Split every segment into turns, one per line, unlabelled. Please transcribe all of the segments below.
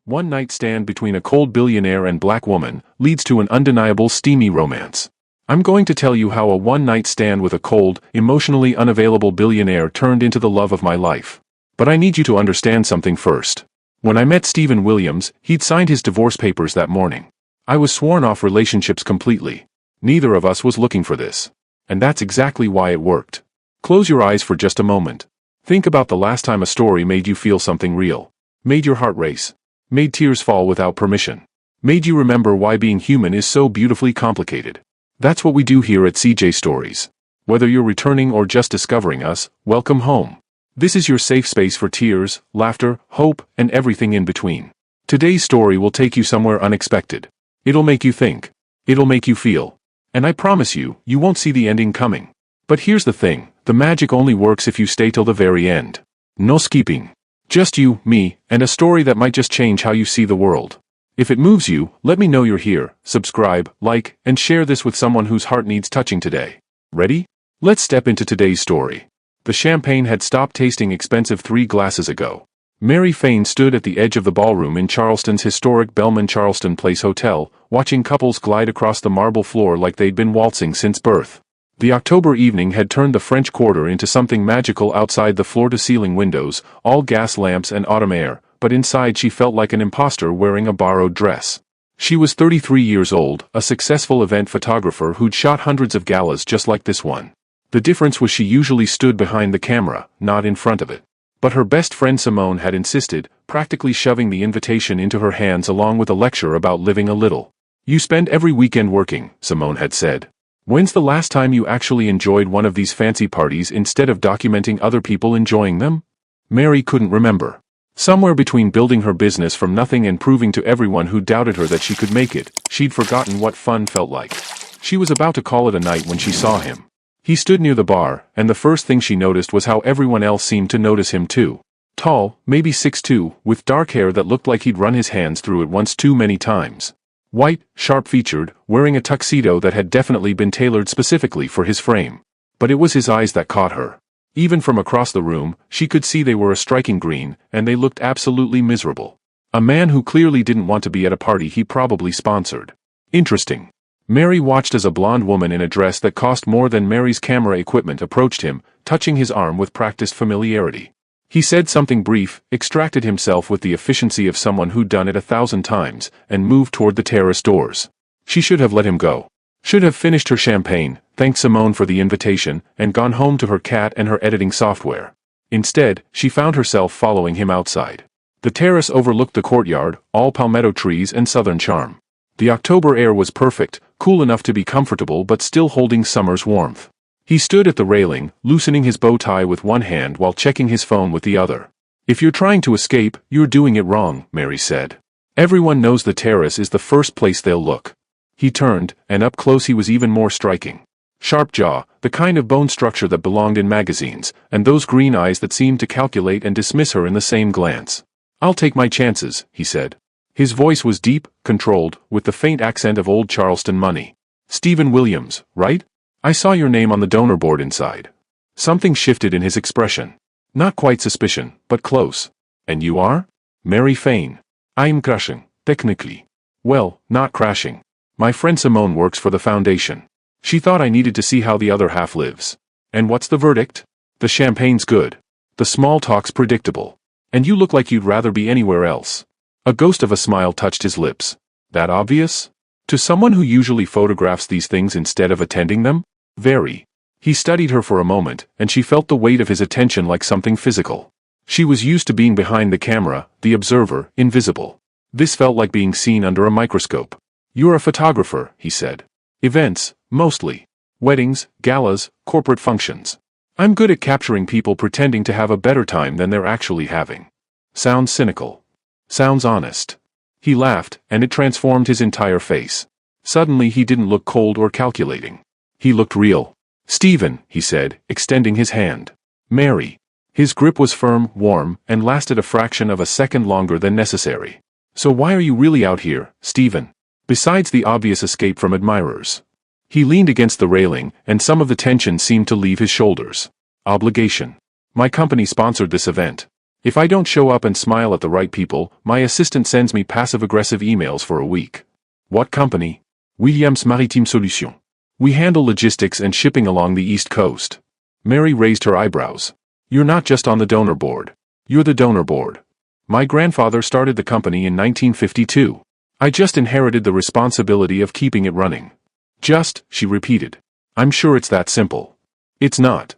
One-night stand between a cold billionaire and black woman leads to an undeniable steamy romance. I'm going to tell you how a one-night stand with a cold, emotionally unavailable billionaire turned into the love of my life. But I need you to understand something first. When I met Steven Williams, he'd signed his divorce papers that morning. I was sworn off relationships completely. Neither of us was looking for this. And that's exactly why it worked. Close your eyes for just a moment. Think about the last time a story made you feel something real. Made your heart race. Made tears fall without permission. Made you remember why being human is so beautifully complicated. That's what we do here at CJ Stories. Whether you're returning or just discovering us, welcome home. This is your safe space for tears, laughter, hope, and everything in between. Today's story will take you somewhere unexpected. It'll make you think. It'll make you feel. And I promise you, you won't see the ending coming. But here's the thing, the magic only works if you stay till the very end. No skipping. Just you, me, and a story that might just change how you see the world. If it moves you, let me know you're here, subscribe, like, and share this with someone whose heart needs touching today. Ready? Let's step into today's story. The champagne had stopped tasting expensive 3 glasses ago. Mary Fain stood at the edge of the ballroom in Charleston's historic Bellman Charleston Place Hotel, watching couples glide across the marble floor like they'd been waltzing since birth. The October evening had turned the French Quarter into something magical outside the floor-to-ceiling windows, all gas lamps and autumn air, but inside she felt like an imposter wearing a borrowed dress. She was 33 years old, a successful event photographer who'd shot hundreds of galas just like this one. The difference was she usually stood behind the camera, not in front of it. But her best friend Simone had insisted, practically shoving the invitation into her hands along with a lecture about living a little. "You spend every weekend working," Simone had said. "When's the last time you actually enjoyed one of these fancy parties instead of documenting other people enjoying them?" Mary couldn't remember. Somewhere between building her business from nothing and proving to everyone who doubted her that she could make it, she'd forgotten what fun felt like. She was about to call it a night when she saw him. He stood near the bar, and the first thing she noticed was how everyone else seemed to notice him too. Tall, maybe 6'2", with dark hair that looked like he'd run his hands through it once too many times. White, sharp-featured, wearing a tuxedo that had definitely been tailored specifically for his frame. But it was his eyes that caught her. Even from across the room, she could see they were a striking green, and they looked absolutely miserable. A man who clearly didn't want to be at a party he probably sponsored. Interesting. Mary watched as a blonde woman in a dress that cost more than Mary's camera equipment approached him, touching his arm with practiced familiarity. He said something brief, extracted himself with the efficiency of someone who'd done it 1,000 times, and moved toward the terrace doors. She should have let him go. Should have finished her champagne, thanked Simone for the invitation, and gone home to her cat and her editing software. Instead, she found herself following him outside. The terrace overlooked the courtyard, all palmetto trees and southern charm. The October air was perfect, cool enough to be comfortable but still holding summer's warmth. He stood at the railing, loosening his bow tie with one hand while checking his phone with the other. "If you're trying to escape, you're doing it wrong," Mary said. "Everyone knows the terrace is the first place they'll look." He turned, and up close he was even more striking. Sharp jaw, the kind of bone structure that belonged in magazines, and those green eyes that seemed to calculate and dismiss her in the same glance. "I'll take my chances," he said. His voice was deep, controlled, with the faint accent of old Charleston money. "Steven Williams, right? I saw your name on the donor board inside." Something shifted in his expression. Not quite suspicion, but close. "And you are?" "Mary Fain. I'm crashing, technically." "Well, not crashing. My friend Simone works for the foundation. She thought I needed to see how the other half lives." "And what's the verdict?" "The champagne's good. The small talk's predictable. And you look like you'd rather be anywhere else." A ghost of a smile touched his lips. "That obvious? To someone who usually photographs these things instead of attending them? Very." He studied her for a moment, and she felt the weight of his attention like something physical. She was used to being behind the camera, the observer, invisible. This felt like being seen under a microscope. "You're a photographer," he said. "Events, mostly. Weddings, galas, corporate functions. I'm good at capturing people pretending to have a better time than they're actually having." Sounds cynical. Sounds honest. He laughed, and it transformed his entire face. Suddenly he didn't look cold or calculating. He looked real. "Steven," he said, extending his hand. "Mary." His grip was firm, warm, and lasted a fraction of a second longer than necessary. "So why are you really out here, Steven? Besides the obvious escape from admirers." He leaned against the railing, and some of the tension seemed to leave his shoulders. "Obligation. My company sponsored this event. If I don't show up and smile at the right people, my assistant sends me passive-aggressive emails for a week. What company? Williams Maritime Solutions. We handle logistics and shipping along the East Coast. Mary raised her eyebrows. You're not just on the donor board. You're the donor board. My grandfather started the company in 1952. I just inherited the responsibility of keeping it running. Just, she repeated. I'm sure it's that simple. It's not.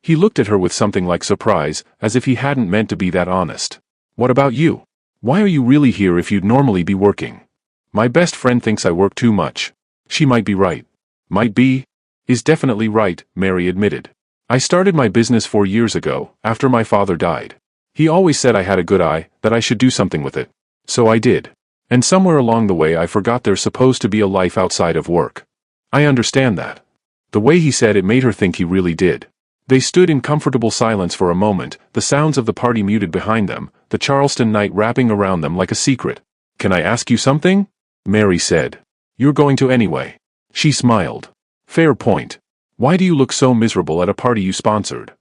He looked at her with something like surprise, as if he hadn't meant to be that honest. What about you? Why are you really here if you'd normally be working? My best friend thinks I work too much. She might be right. Might be? Is definitely right, Mary admitted. I started my business 4 years ago, after my father died. He always said I had a good eye, that I should do something with it. So I did. And somewhere along the way I forgot there's supposed to be a life outside of work. I understand that. The way he said it made her think he really did. They stood in comfortable silence for a moment, the sounds of the party muted behind them, the Charleston night wrapping around them like a secret. Can I ask you something? Mary said. You're going to anyway. She smiled. Fair point. Why do you look so miserable at a party you sponsored?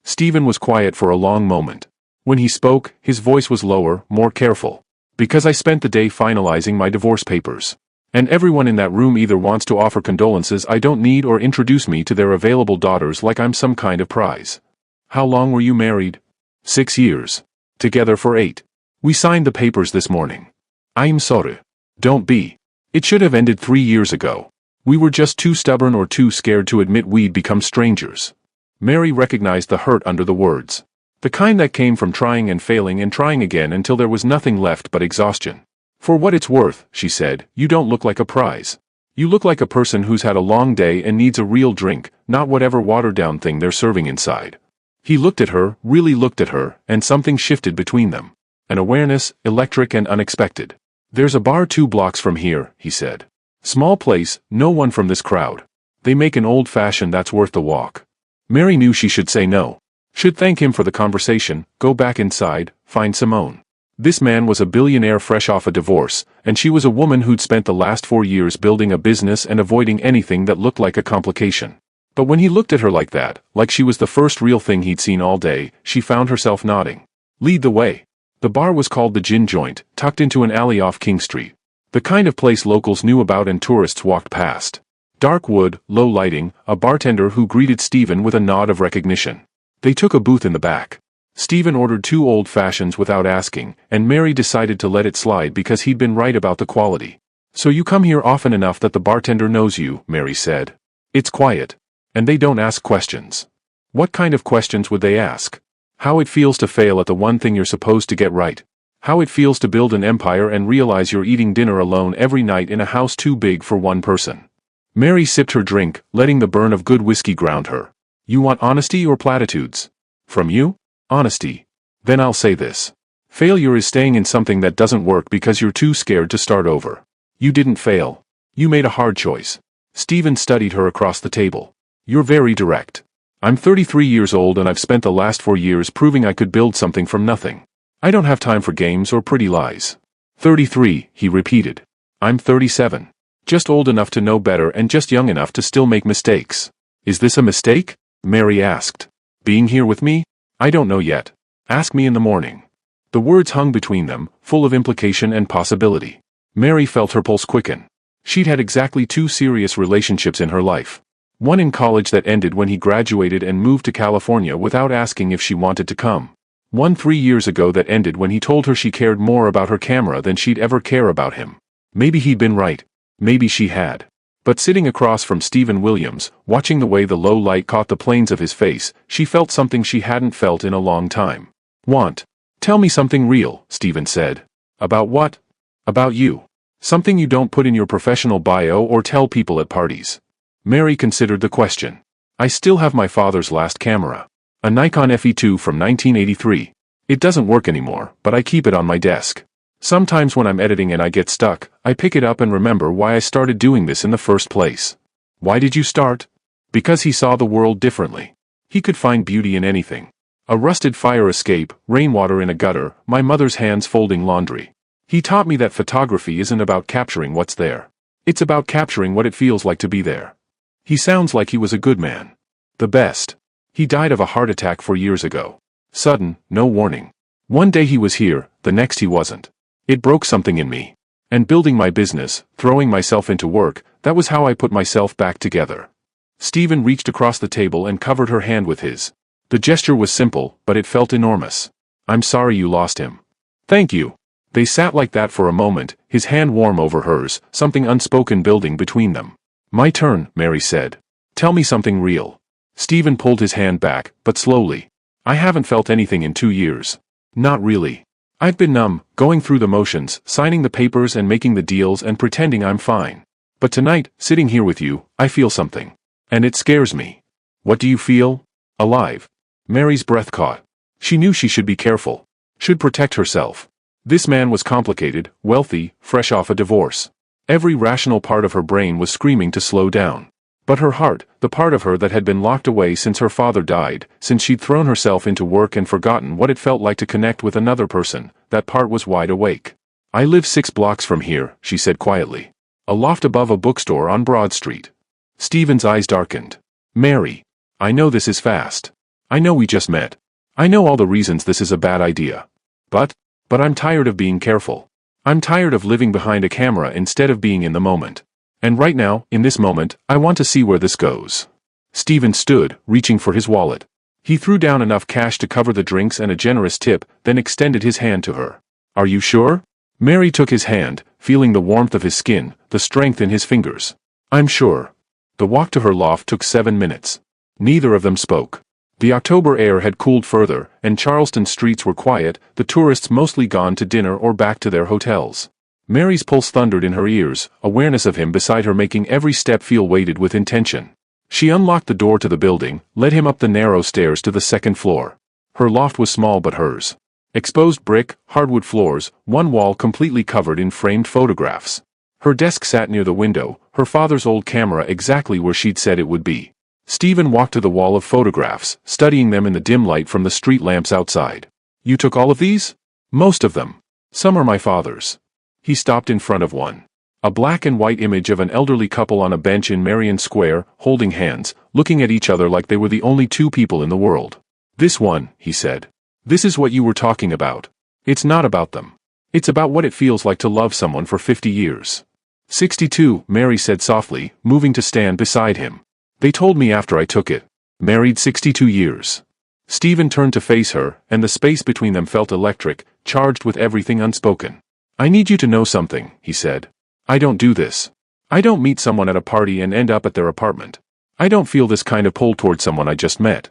Stephen was quiet for a long moment. When he spoke, his voice was lower, more careful. Because I spent the day finalizing my divorce papers. And everyone in that room either wants to offer condolences I don't need or introduce me to their available daughters like I'm some kind of prize. How long were you married? 6 years. Together for 8. We signed the papers this morning. I'm sorry. Don't be. It should have ended 3 years ago. We were just too stubborn or too scared to admit we'd become strangers. Mary recognized the hurt under the words. The kind that came from trying and failing and trying again until there was nothing left but exhaustion. For what it's worth, she said, you don't look like a prize. You look like a person who's had a long day and needs a real drink, not whatever watered-down thing they're serving inside. He looked at her, really looked at her, and something shifted between them. An awareness, electric and unexpected. There's a bar 2 blocks from here, he said. Small place, no one from this crowd. They make an old-fashioned that's worth the walk. Mary knew she should say no. Should thank him for the conversation, go back inside, find Simone. This man was a billionaire fresh off a divorce, and she was a woman who'd spent the last 4 years building a business and avoiding anything that looked like a complication. But when he looked at her like that, like she was the first real thing he'd seen all day, she found herself nodding. Lead the way. The bar was called the Gin Joint, tucked into an alley off King Street. The kind of place locals knew about and tourists walked past. Dark wood, low lighting, a bartender who greeted Stephen with a nod of recognition. They took a booth in the back. Stephen ordered 2 old fashions without asking, and Mary decided to let it slide because he'd been right about the quality. So you come here often enough that the bartender knows you, Mary said. It's quiet. And they don't ask questions. What kind of questions would they ask? How it feels to fail at the one thing you're supposed to get right. How it feels to build an empire and realize you're eating dinner alone every night in a house too big for one person. Mary sipped her drink, letting the burn of good whiskey ground her. You want honesty or platitudes? From you? Honesty. Then I'll say this. Failure is staying in something that doesn't work because you're too scared to start over. You didn't fail. You made a hard choice. Stephen studied her across the table. You're very direct. I'm 33 years old and I've spent the last 4 years proving I could build something from nothing. I don't have time for games or pretty lies. 33, he repeated. I'm 37. Just old enough to know better and just young enough to still make mistakes. Is this a mistake? Mary asked. Being here with me? I don't know yet. Ask me in the morning. The words hung between them, full of implication and possibility. Mary felt her pulse quicken. She'd had exactly 2 serious relationships in her life. One in college that ended when he graduated and moved to California without asking if she wanted to come. One 3 years ago that ended when he told her she cared more about her camera than she'd ever care about him. Maybe he'd been right. Maybe she had. But sitting across from Stephen Williams, watching the way the low light caught the planes of his face, she felt something she hadn't felt in a long time. Want? Tell me something real, Stephen said. About what? About you. Something you don't put in your professional bio or tell people at parties. Mary considered the question. I still have my father's last camera. A Nikon FE2 from 1983. It doesn't work anymore, but I keep it on my desk. Sometimes when I'm editing and I get stuck, I pick it up and remember why I started doing this in the first place. Why did you start? Because he saw the world differently. He could find beauty in anything. A rusted fire escape, rainwater in a gutter, my mother's hands folding laundry. He taught me that photography isn't about capturing what's there. It's about capturing what it feels like to be there. He sounds like he was a good man. The best. He died of a heart attack 4 years ago. Sudden, no warning. One day he was here, the next he wasn't. It broke something in me. And building my business, throwing myself into work, that was how I put myself back together. Stephen reached across the table and covered her hand with his. The gesture was simple, but it felt enormous. I'm sorry you lost him. Thank you. They sat like that for a moment, his hand warm over hers, something unspoken building between them. My turn, Mary said. Tell me something real. Stephen pulled his hand back, but slowly. I haven't felt anything in 2 years. Not really. I've been numb, going through the motions, signing the papers and making the deals and pretending I'm fine. But tonight, sitting here with you, I feel something. And it scares me. What do you feel? Alive. Mary's breath caught. She knew she should be careful. Should protect herself. This man was complicated, wealthy, fresh off a divorce. Every rational part of her brain was screaming to slow down. But her heart, the part of her that had been locked away since her father died, since she'd thrown herself into work and forgotten what it felt like to connect with another person, that part was wide awake. I live 6 blocks from here, she said quietly. A loft above a bookstore on Broad Street. Stephen's eyes darkened. Mary. I know this is fast. I know we just met. I know all the reasons this is a bad idea. But I'm tired of being careful. I'm tired of living behind a camera instead of being in the moment. And right now, in this moment, I want to see where this goes. Stephen stood, reaching for his wallet. He threw down enough cash to cover the drinks and a generous tip, then extended his hand to her. Are you sure? Mary took his hand, feeling the warmth of his skin, the strength in his fingers. I'm sure. The walk to her loft took 7 minutes. Neither of them spoke. The October air had cooled further, and Charleston's streets were quiet, the tourists mostly gone to dinner or back to their hotels. Mary's pulse thundered in her ears, awareness of him beside her making every step feel weighted with intention. She unlocked the door to the building, led him up the narrow stairs to the 2nd floor. Her loft was small but hers. Exposed brick, hardwood floors, one wall completely covered in framed photographs. Her desk sat near the window, her father's old camera exactly where she'd said it would be. Stephen walked to the wall of photographs, studying them in the dim light from the street lamps outside. You took all of these? Most of them. Some are my father's. He stopped in front of one. A black and white image of an elderly couple on a bench in Marion Square, holding hands, looking at each other like they were the only 2 people in the world. This one, he said. This is what you were talking about. It's not about them. It's about what it feels like to love someone for 50 years. 62, Mary said softly, moving to stand beside him. They told me after I took it. Married 62 years. Stephen turned to face her, and the space between them felt electric, charged with everything unspoken. I need you to know something, he said. I don't do this. I don't meet someone at a party and end up at their apartment. I don't feel this kind of pull toward someone I just met.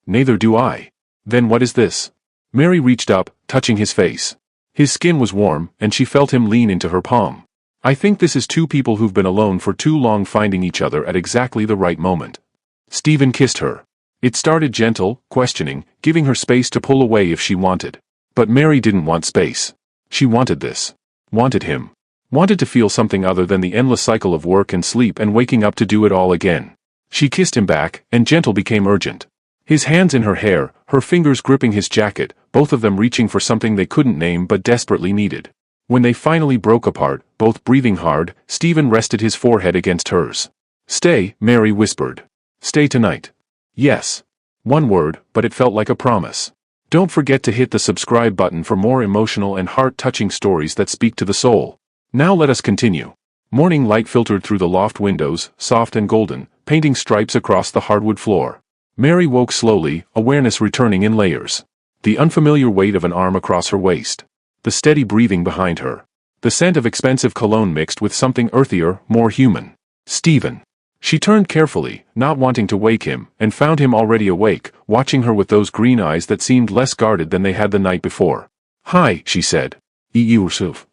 Neither do I. Then what is this? Mary reached up, touching his face. His skin was warm, and she felt him lean into her palm. I think this is 2 people who've been alone for too long finding each other at exactly the right moment. Stephen kissed her. It started gentle, questioning, giving her space to pull away if she wanted. But Mary didn't want space. She wanted this. Wanted him. Wanted to feel something other than the endless cycle of work and sleep and waking up to do it all again. She kissed him back, and gentle became urgent. His hands in her hair, her fingers gripping his jacket, both of them reaching for something they couldn't name but desperately needed. When they finally broke apart, both breathing hard, Stephen rested his forehead against hers. Stay, Mary whispered. Stay tonight. Yes. One word, but it felt like a promise. Don't forget to hit the subscribe button for more emotional and heart-touching stories that speak to the soul. Now let us continue. Morning light filtered through the loft windows, soft and golden, painting stripes across the hardwood floor. Mary woke slowly, awareness returning in layers. The unfamiliar weight of an arm across her waist. The steady breathing behind her. The scent of expensive cologne mixed with something earthier, more human. Stephen. She turned carefully, not wanting to wake him, and found him already awake, watching her with those green eyes that seemed less guarded than they had the night before. Hi, she said. Yusuf.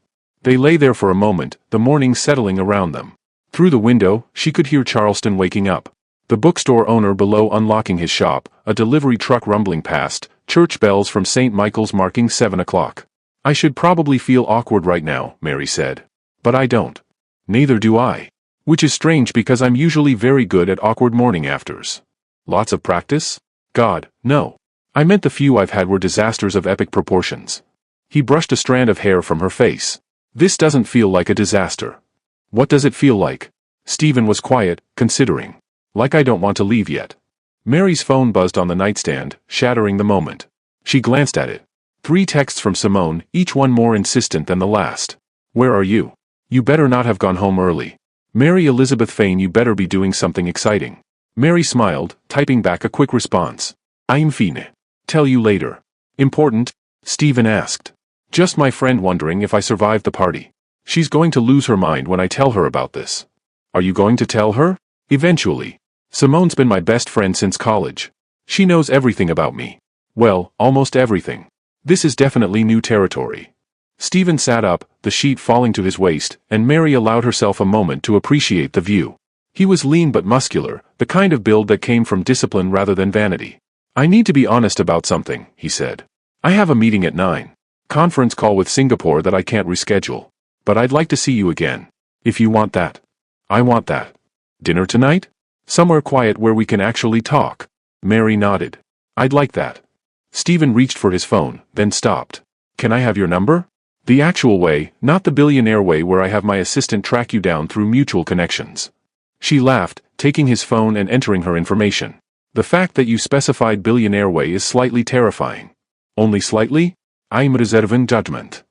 They lay there for a moment, the morning settling around them. Through the window, she could hear Charleston waking up. The bookstore owner below unlocking his shop, a delivery truck rumbling past, church bells from St. Michael's marking 7 o'clock. I should probably feel awkward right now, Mary said. But I don't. Neither do I. Which is strange because I'm usually very good at awkward morning afters. Lots of practice? God, no. I meant the few I've had were disasters of epic proportions. He brushed a strand of hair from her face. This doesn't feel like a disaster. What does it feel like? Stephen was quiet, considering. Like I don't want to leave yet. Mary's phone buzzed on the nightstand, shattering the moment. She glanced at it. 3 texts from Simone, each one more insistent than the last. Where are you? You better not have gone home early. Mary Elizabeth Fane, you better be doing something exciting. Mary smiled, typing back a quick response. I'm fine. Tell you later. Important? Stephen asked. Just my friend wondering if I survived the party. She's going to lose her mind when I tell her about this. Are you going to tell her? Eventually. Simone's been my best friend since college. She knows everything about me. Well, almost everything. This is definitely new territory. Stephen sat up, the sheet falling to his waist, and Mary allowed herself a moment to appreciate the view. He was lean but muscular, the kind of build that came from discipline rather than vanity. I need to be honest about something, he said. I have a meeting at 9. Conference call with Singapore that I can't reschedule. But I'd like to see you again. If you want that. I want that. Dinner tonight? Somewhere quiet where we can actually talk. Mary nodded. I'd like that. Stephen reached for his phone, then stopped. Can I have your number? The actual way, not the billionaire way where I have my assistant track you down through mutual connections. She laughed, taking his phone and entering her information. The fact that you specified billionaire way is slightly terrifying. Only slightly? I'm reserving judgment.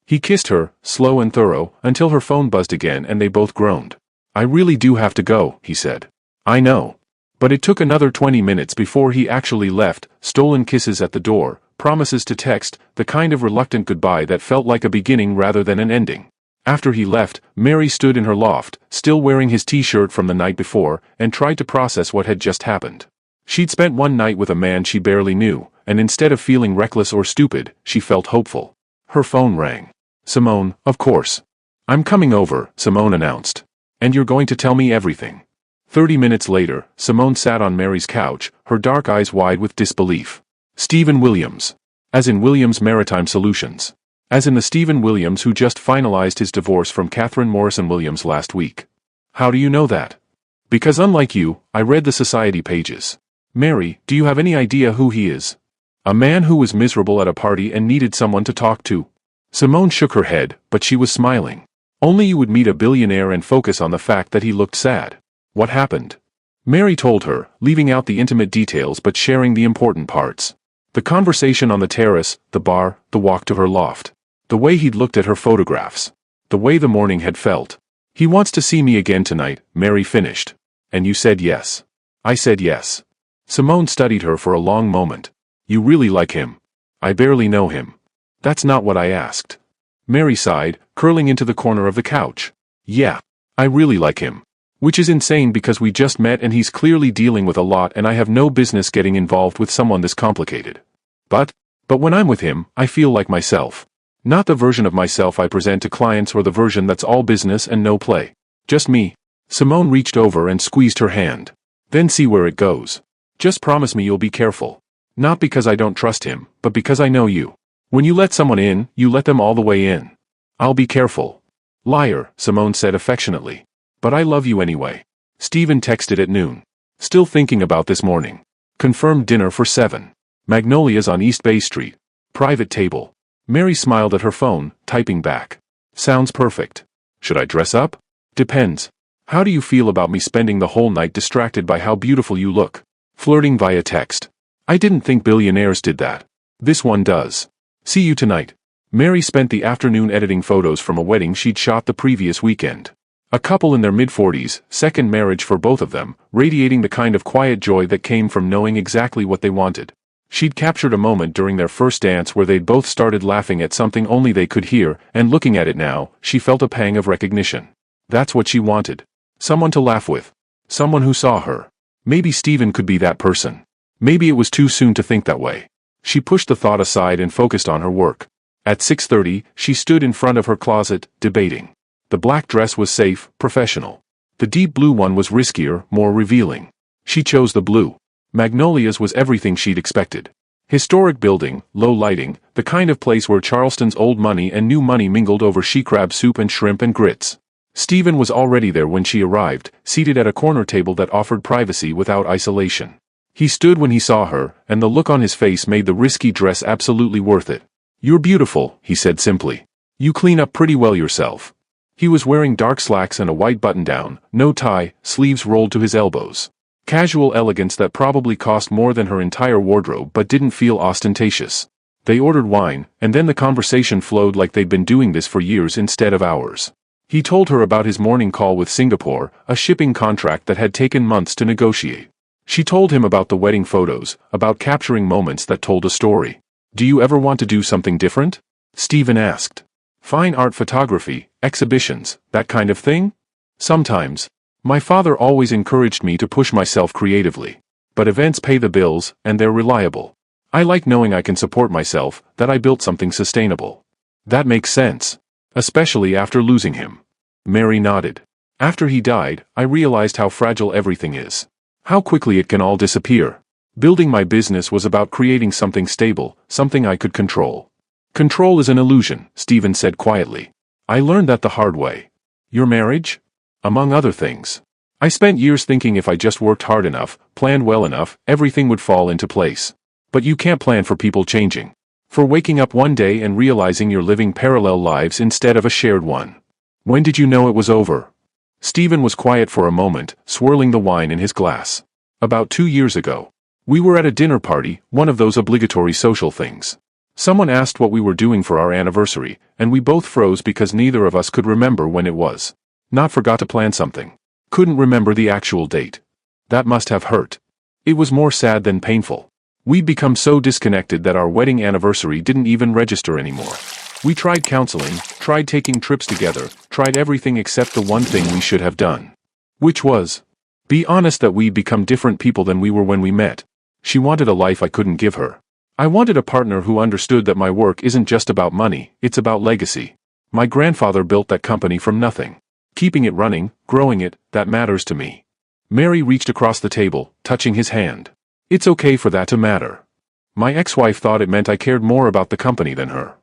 He kissed her, slow and thorough, until her phone buzzed again and they both groaned. I really do have to go, he said. I know. But it took another 20 minutes before he actually left, stolen kisses at the door, promises to text, the kind of reluctant goodbye that felt like a beginning rather than an ending. After he left, Mary stood in her loft, still wearing his t-shirt from the night before, and tried to process what had just happened. She'd spent one night with a man she barely knew, and instead of feeling reckless or stupid, she felt hopeful. Her phone rang. Simone, of course. I'm coming over, Simone announced. And you're going to tell me everything. 30 minutes later, Simone sat on Mary's couch, her dark eyes wide with disbelief. Stephen Williams. As in Williams Maritime Solutions. As in the Stephen Williams who just finalized his divorce from Catherine Morrison Williams last week. How do you know that? Because unlike you, I read the society pages. Mary, do you have any idea who he is? A man who was miserable at a party and needed someone to talk to. Simone shook her head, but she was smiling. Only you would meet a billionaire and focus on the fact that he looked sad. What happened? Mary told her, leaving out the intimate details but sharing the important parts. The conversation on the terrace, the bar, the walk to her loft. The way he'd looked at her photographs. The way the morning had felt. He wants to see me again tonight, Mary finished. And you said yes. I said yes. Simone studied her for a long moment. You really like him? I barely know him. That's not what I asked. Mary sighed, curling into the corner of the couch. Yeah. I really like him. Which is insane because we just met and he's clearly dealing with a lot and I have no business getting involved with someone this complicated. But when I'm with him, I feel like myself. Not the version of myself I present to clients or the version that's all business and no play. Just me. Simone reached over and squeezed her hand. Then see where it goes. Just promise me you'll be careful. Not because I don't trust him, but because I know you. When you let someone in, you let them all the way in. I'll be careful. Liar, Simone said affectionately. But I love you anyway. Stephen texted at noon. Still thinking about this morning. Confirmed dinner for 7. Magnolias on East Bay Street. Private table. Mary smiled at her phone, typing back. Sounds perfect. Should I dress up? Depends. How do you feel about me spending the whole night distracted by how beautiful you look? Flirting via text. I didn't think billionaires did that. This one does. See you tonight. Mary spent the afternoon editing photos from a wedding she'd shot the previous weekend. A couple in their mid-40s, second marriage for both of them, radiating the kind of quiet joy that came from knowing exactly what they wanted. She'd captured a moment during their first dance where they'd both started laughing at something only they could hear, and looking at it now, she felt a pang of recognition. That's what she wanted. Someone to laugh with. Someone who saw her. Maybe Stephen could be that person. Maybe it was too soon to think that way. She pushed the thought aside and focused on her work. At 6:30, she stood in front of her closet, debating. The black dress was safe, professional. The deep blue one was riskier, more revealing. She chose the blue. Magnolias was everything she'd expected. Historic building, low lighting, the kind of place where Charleston's old money and new money mingled over she-crab soup and shrimp and grits. Stephen was already there when she arrived, seated at a corner table that offered privacy without isolation. He stood when he saw her, and the look on his face made the risky dress absolutely worth it. You're beautiful, he said simply. You clean up pretty well yourself. He was wearing dark slacks and a white button-down, no tie, sleeves rolled to his elbows. Casual elegance that probably cost more than her entire wardrobe but didn't feel ostentatious. They ordered wine, and then the conversation flowed like they'd been doing this for years instead of hours. He told her about his morning call with Singapore, a shipping contract that had taken months to negotiate. She told him about the wedding photos, about capturing moments that told a story. "Do you ever want to do something different?" Stephen asked. "Fine art photography, exhibitions, that kind of thing?" "Sometimes. My father always encouraged me to push myself creatively. But events pay the bills, and they're reliable. I like knowing I can support myself, that I built something sustainable." "That makes sense. Especially after losing him." Mary nodded. "After he died, I realized how fragile everything is. How quickly it can all disappear. Building my business was about creating something stable, something I could control." "Control is an illusion," Stephen said quietly. "I learned that the hard way." "Your marriage?" "Among other things. I spent years thinking if I just worked hard enough, planned well enough, everything would fall into place. But you can't plan for people changing. For waking up one day and realizing you're living parallel lives instead of a shared one." "When did you know it was over?" Stephen was quiet for a moment, swirling the wine in his glass. "About 2 years ago. We were at a dinner party, one of those obligatory social things. Someone asked what we were doing for our anniversary, and we both froze because neither of us could remember when it was. Not forgot to plan something. Couldn't remember the actual date. That must have hurt. It was more sad than painful. We'd become so disconnected that our wedding anniversary didn't even register anymore. We tried counseling, tried taking trips together, tried everything except the one thing we should have done. Which was? Be honest that we'd become different people than we were when we met. She wanted a life I couldn't give her. I wanted a partner who understood that my work isn't just about money, it's about legacy. My grandfather built that company from nothing. Keeping it running, growing it, that matters to me." Mary reached across the table, touching his hand. "It's okay for that to matter. My ex-wife thought it meant I cared more about the company than her."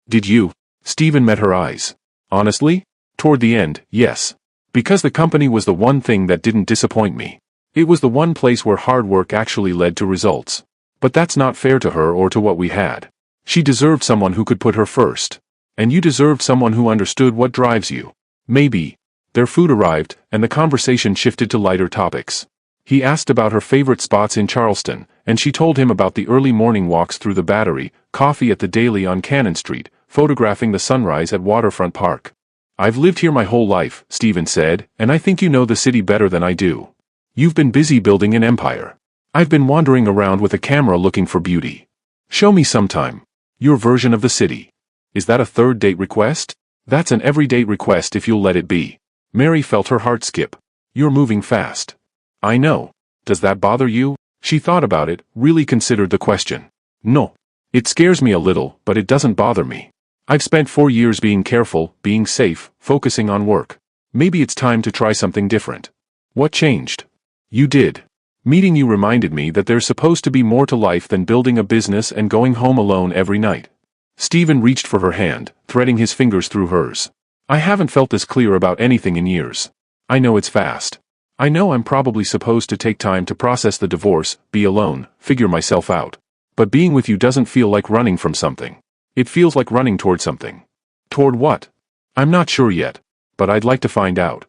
"Did you?" Stephen met her eyes. "Honestly? Toward the end, yes. Because the company was the one thing that didn't disappoint me. It was the one place where hard work actually led to results. But that's not fair to her or to what we had. She deserved someone who could put her first. And you deserved someone who understood what drives you. Maybe." Their food arrived, and the conversation shifted to lighter topics. He asked about her favorite spots in Charleston, and she told him about the early morning walks through the Battery, coffee at the Daily on Cannon Street, photographing the sunrise at Waterfront Park. "I've lived here my whole life," Stephen said, "and I think you know the city better than I do. You've been busy building an empire. I've been wandering around with a camera looking for beauty. Show me sometime. Your version of the city." "Is that a third date request?" "That's an every date request if you'll let it be." Mary felt her heart skip. "You're moving fast." "I know. Does that bother you?" She thought about it, really considered the question. "No. It scares me a little, but it doesn't bother me. I've spent 4 years being careful, being safe, focusing on work. Maybe it's time to try something different." "What changed?" "You did. Meeting you reminded me that there's supposed to be more to life than building a business and going home alone every night." Stephen reached for her hand, threading his fingers through hers. "I haven't felt this clear about anything in years. I know it's fast. I know I'm probably supposed to take time to process the divorce, be alone, figure myself out. But being with you doesn't feel like running from something. It feels like running toward something." "Toward what?" "I'm not sure yet. But I'd like to find out."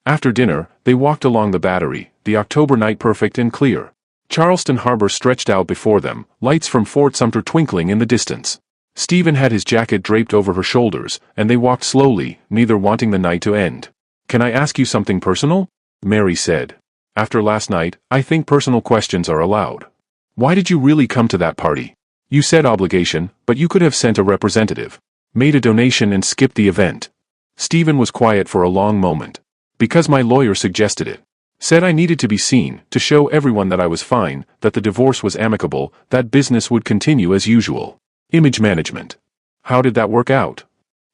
After dinner, they walked along the Battery, the October night perfect and clear. Charleston Harbor stretched out before them, lights from Fort Sumter twinkling in the distance. Stephen had his jacket draped over her shoulders, and they walked slowly, neither wanting the night to end. "Can I ask you something personal?" Mary said. "After last night, I think personal questions are allowed. Why did you really come to that party? You said obligation, but you could have sent a representative. Made a donation and skipped the event." Stephen was quiet for a long moment. "Because my lawyer suggested it. Said I needed to be seen, to show everyone that I was fine, that the divorce was amicable, that business would continue as usual. Image management. How did that work out?"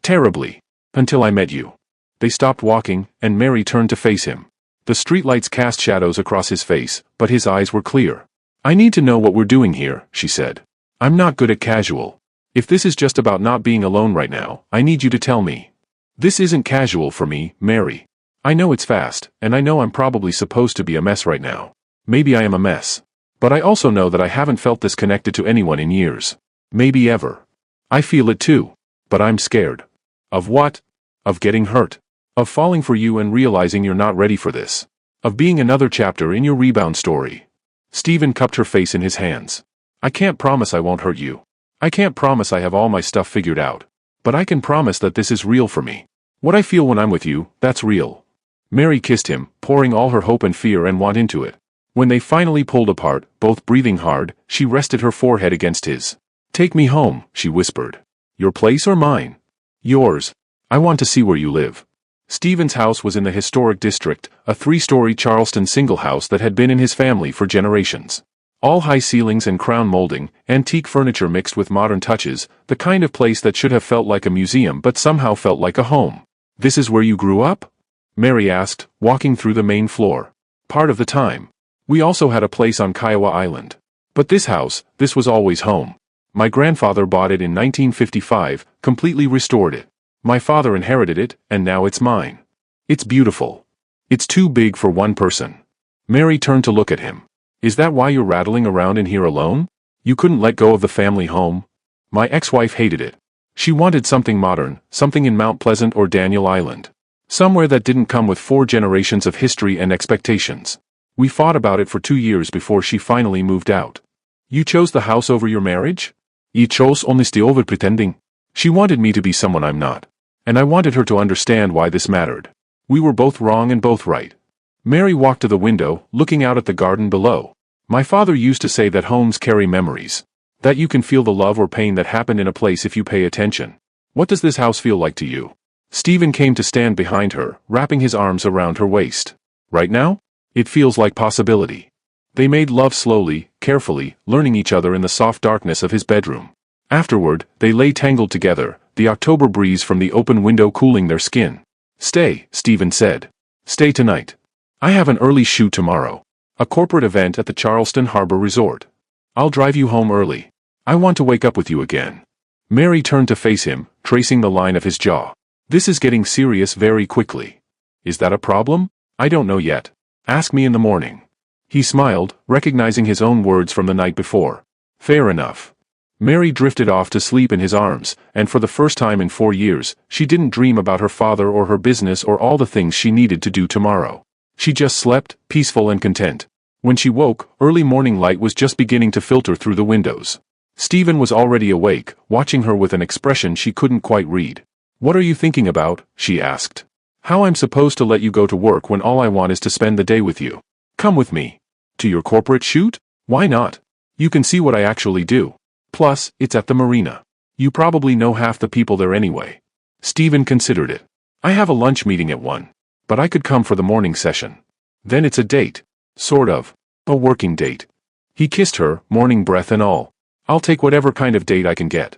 "Terribly. Until I met you." They stopped walking, and Mary turned to face him. The streetlights cast shadows across his face, but his eyes were clear. "I need to know what we're doing here," she said. "I'm not good at casual. If this is just about not being alone right now, I need you to tell me." "This isn't casual for me, Mary. I know it's fast, and I know I'm probably supposed to be a mess right now. Maybe I am a mess. But I also know that I haven't felt this connected to anyone in years. Maybe ever. I feel it too. But I'm scared." "Of what?" "Of getting hurt. Of falling for you and realizing you're not ready for this. Of being another chapter in your rebound story." Stephen cupped her face in his hands. "I can't promise I won't hurt you. I can't promise I have all my stuff figured out. But I can promise that this is real for me. What I feel when I'm with you, that's real. Mary kissed him, pouring all her hope and fear and want into it. When they finally pulled apart, both breathing hard, she rested her forehead against his. Take me home, she whispered. Your place or mine? Yours. I want to see where you live. Stephen's house was in the historic district, a 3-story Charleston single house that had been in his family for generations. All high ceilings and crown molding, antique furniture mixed with modern touches, the kind of place that should have felt like a museum but somehow felt like a home. This is where you grew up? Mary asked, walking through the main floor. Part of the time. We also had a place on Kiowa Island. But this house, this was always home. My grandfather bought it in 1955, completely restored it. My father inherited it, and now it's mine. It's beautiful. It's too big for one person. Mary turned to look at him. Is that why you're rattling around in here alone? You couldn't let go of the family home? My ex-wife hated it. She wanted something modern, something in Mount Pleasant or Daniel Island. Somewhere that didn't come with 4 generations of history and expectations. We fought about it for 2 years before she finally moved out. You chose the house over your marriage? You chose honesty over pretending. She wanted me to be someone I'm not. And I wanted her to understand why this mattered. We were both wrong and both right. Mary walked to the window, looking out at the garden below. My father used to say that homes carry memories. That you can feel the love or pain that happened in a place if you pay attention. What does this house feel like to you? Stephen came to stand behind her, wrapping his arms around her waist. Right now? It feels like possibility. They made love slowly, carefully, learning each other in the soft darkness of his bedroom. Afterward, they lay tangled together, the October breeze from the open window cooling their skin. Stay, Stephen said. Stay tonight. I have an early shoot tomorrow. A corporate event at the Charleston Harbor Resort. I'll drive you home early. I want to wake up with you again. Mary turned to face him, tracing the line of his jaw. This is getting serious very quickly. Is that a problem? I don't know yet. Ask me in the morning. He smiled, recognizing his own words from the night before. Fair enough. Mary drifted off to sleep in his arms, and for the first time in 4 years, she didn't dream about her father or her business or all the things she needed to do tomorrow. She just slept, peaceful and content. When she woke, early morning light was just beginning to filter through the windows. Stephen was already awake, watching her with an expression she couldn't quite read. What are you thinking about? She asked. How I'm supposed to let you go to work when all I want is to spend the day with you. Come with me. To your corporate shoot? Why not? You can see what I actually do. Plus, it's at the marina. You probably know half the people there anyway. Stephen considered it. I have a lunch meeting at 1. But I could come for the morning session. Then it's a date. Sort of. A working date. He kissed her, morning breath and all. I'll take whatever kind of date I can get.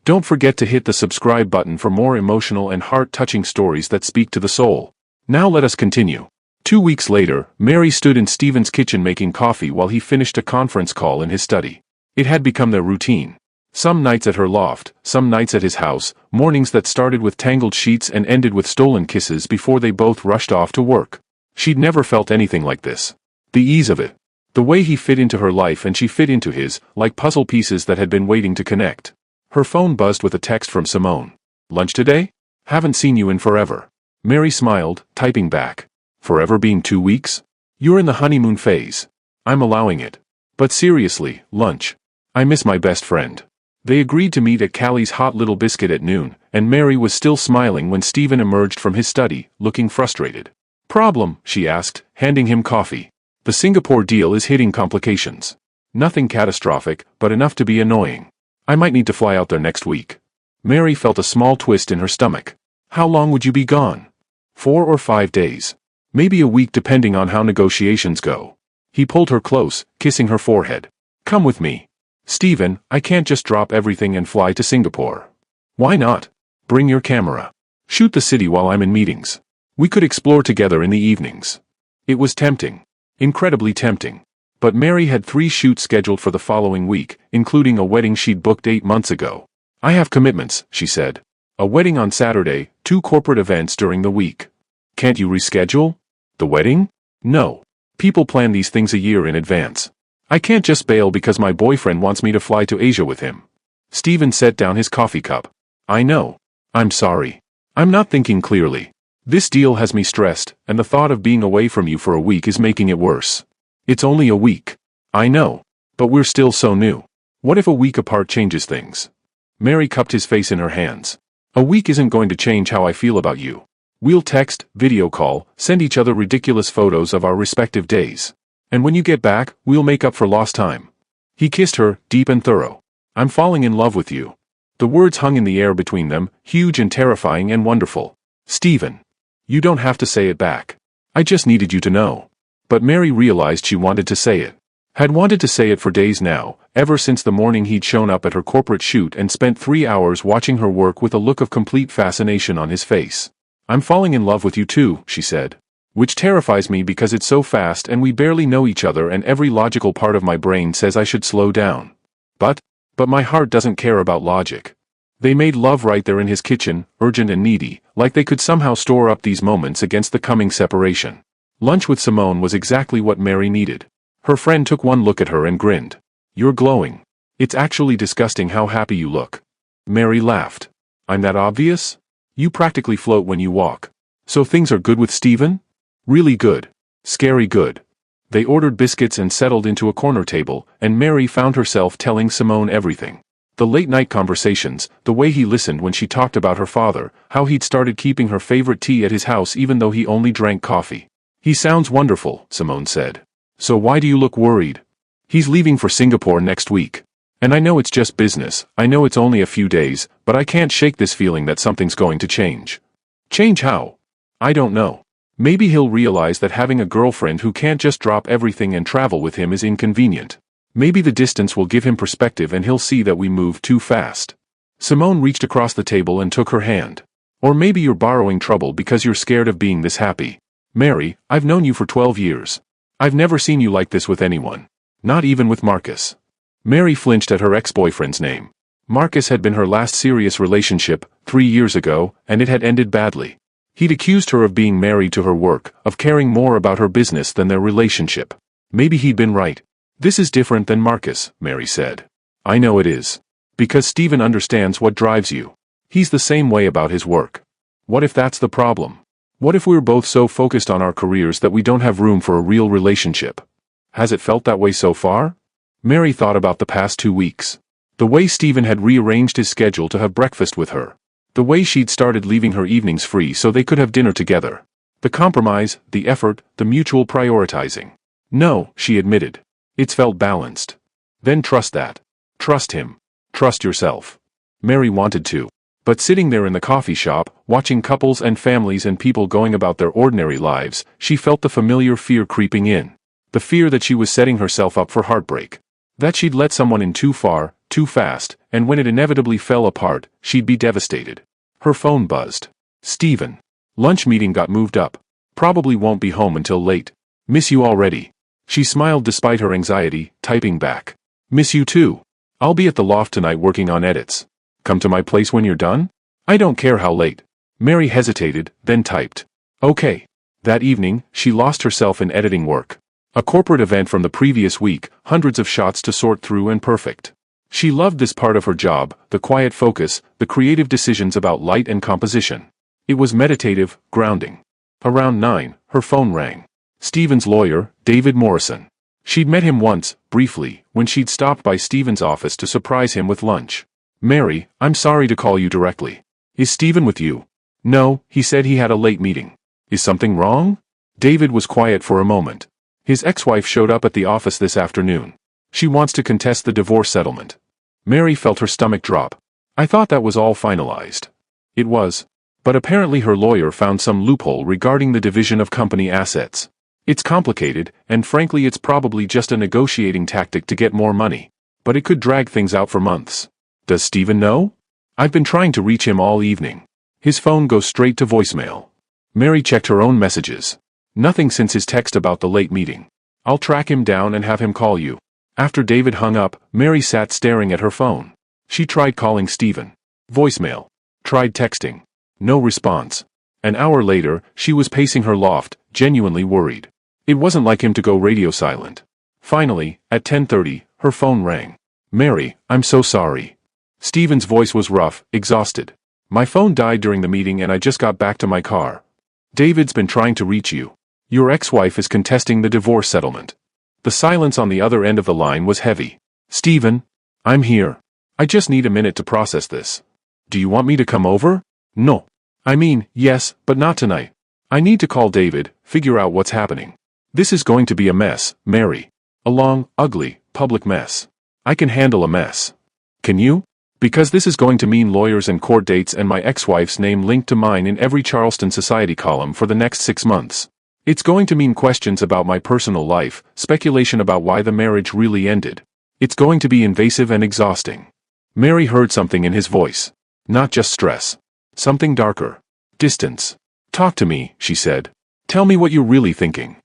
Don't forget to hit the subscribe button for more emotional and heart-touching stories that speak to the soul. Now let us continue. 2 weeks later, Mary stood in Stephen's kitchen making coffee while he finished a conference call in his study. It had become their routine. Some nights at her loft, some nights at his house, mornings that started with tangled sheets and ended with stolen kisses before they both rushed off to work. She'd never felt anything like this. The ease of it. The way he fit into her life and she fit into his, like puzzle pieces that had been waiting to connect. Her phone buzzed with a text from Simone. Lunch today? Haven't seen you in forever. Mary smiled, typing back. Forever being 2 weeks? You're in the honeymoon phase. I'm allowing it. But seriously, lunch. I miss my best friend. They agreed to meet at Callie's Hot Little Biscuit at noon, and Mary was still smiling when Stephen emerged from his study, looking frustrated. Problem? She asked, handing him coffee. The Singapore deal is hitting complications. Nothing catastrophic, but enough to be annoying. I might need to fly out there next week. Mary felt a small twist in her stomach. How long would you be gone? 4 or 5 days. Maybe a week depending on how negotiations go. He pulled her close, kissing her forehead. Come with me. Stephen, I can't just drop everything and fly to Singapore. Why not? Bring your camera. Shoot the city while I'm in meetings. We could explore together in the evenings. It was tempting. Incredibly tempting. But Mary had 3 shoots scheduled for the following week, including a wedding she'd booked 8 months ago. I have commitments, she said. A wedding on Saturday, 2 corporate events during the week. Can't you reschedule? The wedding? No. People plan these things a year in advance. I can't just bail because my boyfriend wants me to fly to Asia with him. Stephen set down his coffee cup. I know. I'm sorry. I'm not thinking clearly. This deal has me stressed, and the thought of being away from you for a week is making it worse. It's only a week. I know. But we're still so new. What if a week apart changes things? Mary cupped his face in her hands. A week isn't going to change how I feel about you. We'll text, video call, send each other ridiculous photos of our respective days. And when you get back, we'll make up for lost time. He kissed her, deep and thorough. I'm falling in love with you. The words hung in the air between them, huge and terrifying and wonderful. Stephen. You don't have to say it back. I just needed you to know. But Mary realized she wanted to say it. Had wanted to say it for days now, ever since the morning he'd shown up at her corporate shoot and spent 3 hours watching her work with a look of complete fascination on his face. I'm falling in love with you too, she said. Which terrifies me because it's so fast and we barely know each other and every logical part of my brain says I should slow down. But my heart doesn't care about logic. They made love right there in his kitchen, urgent and needy, like they could somehow store up these moments against the coming separation. Lunch with Simone was exactly what Mary needed. Her friend took one look at her and grinned. You're glowing. It's actually disgusting how happy you look. Mary laughed. I'm that obvious? You practically float when you walk. So things are good with Stephen? Really good. Scary good. They ordered biscuits and settled into a corner table, and Mary found herself telling Simone everything. The late-night conversations, the way he listened when she talked about her father, how he'd started keeping her favorite tea at his house even though he only drank coffee. He sounds wonderful, Simone said. So why do you look worried? He's leaving for Singapore next week. And I know it's just business, I know it's only a few days, but I can't shake this feeling that something's going to change. Change how? I don't know. Maybe he'll realize that having a girlfriend who can't just drop everything and travel with him is inconvenient. Maybe the distance will give him perspective and he'll see that we move too fast. Simone reached across the table and took her hand. Or maybe you're borrowing trouble because you're scared of being this happy. Mary, I've known you for 12 years. I've never seen you like this with anyone. Not even with Marcus. Mary flinched at her ex-boyfriend's name. Marcus had been her last serious relationship, 3 years ago, and it had ended badly. He'd accused her of being married to her work, of caring more about her business than their relationship. Maybe he'd been right. This is different than Marcus, Mary said. I know it is. Because Stephen understands what drives you. He's the same way about his work. What if that's the problem? What if we're both so focused on our careers that we don't have room for a real relationship? Has it felt that way so far? Mary thought about the past 2 weeks. The way Stephen had rearranged his schedule to have breakfast with her. The way she'd started leaving her evenings free so they could have dinner together. The compromise, the effort, the mutual prioritizing. No, she admitted. It's felt balanced. Then trust that. Trust him. Trust yourself. Mary wanted to. But sitting there in the coffee shop, watching couples and families and people going about their ordinary lives, she felt the familiar fear creeping in. The fear that she was setting herself up for heartbreak. That she'd let someone in too far, too fast, and when it inevitably fell apart, she'd be devastated. Her phone buzzed. Stephen. Lunch meeting got moved up. Probably won't be home until late. Miss you already. She smiled despite her anxiety, typing back. Miss you too. I'll be at the loft tonight working on edits. Come to my place when you're done? I don't care how late. Mary hesitated, then typed. Okay. That evening, she lost herself in editing work. A corporate event from the previous week, hundreds of shots to sort through and perfect. She loved this part of her job, the quiet focus, the creative decisions about light and composition. It was meditative, grounding. Around 9, her phone rang. Stephen's lawyer, David Morrison. She'd met him once, briefly, when she'd stopped by Stephen's office to surprise him with lunch. Mary, I'm sorry to call you directly. Is Stephen with you? No, he said he had a late meeting. Is something wrong? David was quiet for a moment. His ex-wife showed up at the office this afternoon. She wants to contest the divorce settlement. Mary felt her stomach drop. I thought that was all finalized. It was. But apparently her lawyer found some loophole regarding the division of company assets. It's complicated, and frankly it's probably just a negotiating tactic to get more money. But it could drag things out for months. Does Stephen know? I've been trying to reach him all evening. His phone goes straight to voicemail. Mary checked her own messages. Nothing since his text about the late meeting. I'll track him down and have him call you. After David hung up, Mary sat staring at her phone. She tried calling Stephen. Voicemail. Tried texting. No response. An hour later, she was pacing her loft, genuinely worried. It wasn't like him to go radio silent. Finally, at 10:30, her phone rang. Mary, I'm so sorry. Stephen's voice was rough, exhausted. My phone died during the meeting and I just got back to my car. David's been trying to reach you. Your ex-wife is contesting the divorce settlement. The silence on the other end of the line was heavy. Stephen? I'm here. I just need a minute to process this. Do you want me to come over? No. I mean, yes, but not tonight. I need to call David, figure out what's happening. This is going to be a mess, Mary. A long, ugly, public mess. I can handle a mess. Can you? Because this is going to mean lawyers and court dates and my ex-wife's name linked to mine in every Charleston Society column for the next 6 months. It's going to mean questions about my personal life, speculation about why the marriage really ended. It's going to be invasive and exhausting. Mary heard something in his voice. Not just stress. Something darker. Distance. Talk to me, she said. Tell me what you're really thinking.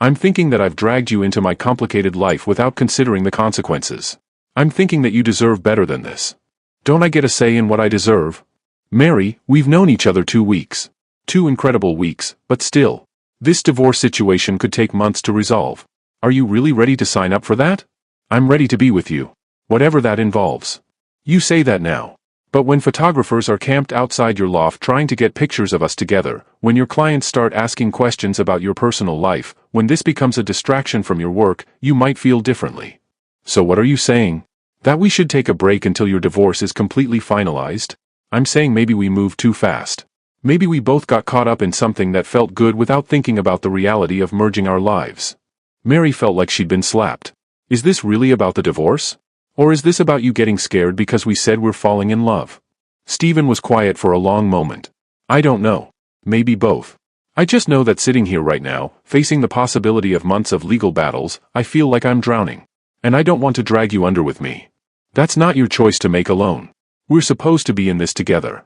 I'm thinking that I've dragged you into my complicated life without considering the consequences. I'm thinking that you deserve better than this. Don't I get a say in what I deserve? Mary, we've known each other 2 weeks. 2 incredible weeks, but still. This divorce situation could take months to resolve. Are you really ready to sign up for that? I'm ready to be with you. Whatever that involves. You say that now. But when photographers are camped outside your loft trying to get pictures of us together, when your clients start asking questions about your personal life, when this becomes a distraction from your work, you might feel differently. So what are you saying? That we should take a break until your divorce is completely finalized? I'm saying maybe we moved too fast. Maybe we both got caught up in something that felt good without thinking about the reality of merging our lives. Mary felt like she'd been slapped. Is this really about the divorce? Or is this about you getting scared because we said we're falling in love? Stephen was quiet for a long moment. I don't know. Maybe both. I just know that sitting here right now, facing the possibility of months of legal battles, I feel like I'm drowning. And I don't want to drag you under with me. That's not your choice to make alone. We're supposed to be in this together.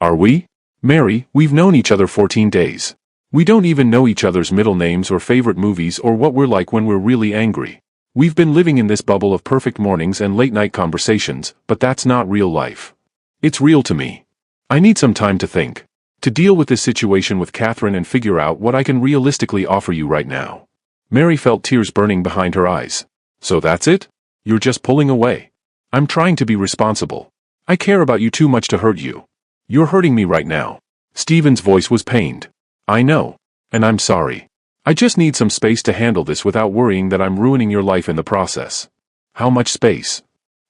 Are we? Mary, we've known each other 14 days. We don't even know each other's middle names or favorite movies or what we're like when we're really angry. We've been living in this bubble of perfect mornings and late-night conversations, but that's not real life. It's real to me. I need some time to think. To deal with this situation with Catherine and figure out what I can realistically offer you right now. Mary felt tears burning behind her eyes. So that's it? You're just pulling away. I'm trying to be responsible. I care about you too much to hurt you. You're hurting me right now. Stephen's voice was pained. I know. And I'm sorry. I just need some space to handle this without worrying that I'm ruining your life in the process. How much space?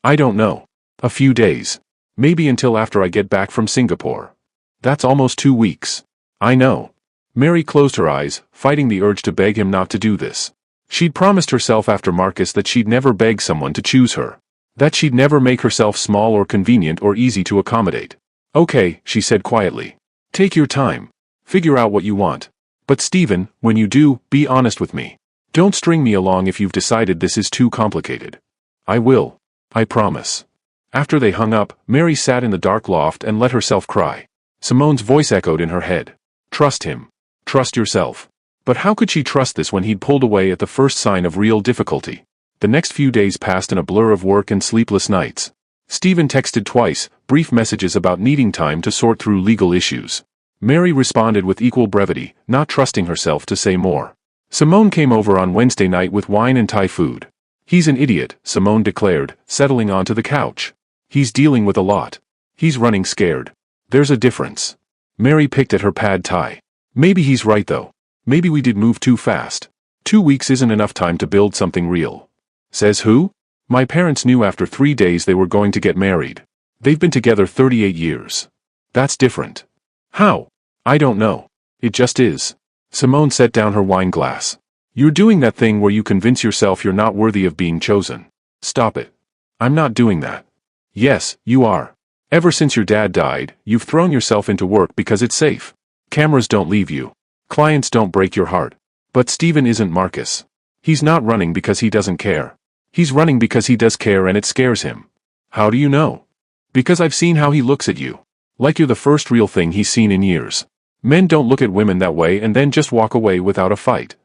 I don't know. A few days. Maybe until after I get back from Singapore. That's almost 2 weeks. I know. Mary closed her eyes, fighting the urge to beg him not to do this. She'd promised herself after Marcus that she'd never beg someone to choose her. That she'd never make herself small or convenient or easy to accommodate. Okay, she said quietly. Take your time. Figure out what you want. But Stephen, when you do, be honest with me. Don't string me along if you've decided this is too complicated. I will. I promise. After they hung up, Mary sat in the dark loft and let herself cry. Simone's voice echoed in her head. Trust him. Trust yourself. But how could she trust this when he'd pulled away at the first sign of real difficulty? The next few days passed in a blur of work and sleepless nights. Stephen texted twice, brief messages about needing time to sort through legal issues. Mary responded with equal brevity, not trusting herself to say more. Simone came over on Wednesday night with wine and Thai food. He's an idiot, Simone declared, settling onto the couch. He's dealing with a lot. He's running scared. There's a difference. Mary picked at her pad Thai. Maybe he's right though. Maybe we did move too fast. 2 weeks isn't enough time to build something real. Says who? My parents knew after 3 days they were going to get married. They've been together 38 years. That's different. How? I don't know. It just is. Simone set down her wine glass. You're doing that thing where you convince yourself you're not worthy of being chosen. Stop it. I'm not doing that. Yes, you are. Ever since your dad died, you've thrown yourself into work because it's safe. Cameras don't leave you. Clients don't break your heart. But Stephen isn't Marcus. He's not running because he doesn't care. He's running because he does care and it scares him. How do you know? Because I've seen how he looks at you. Like you're the first real thing he's seen in years. Men don't look at women that way and then just walk away without a fight.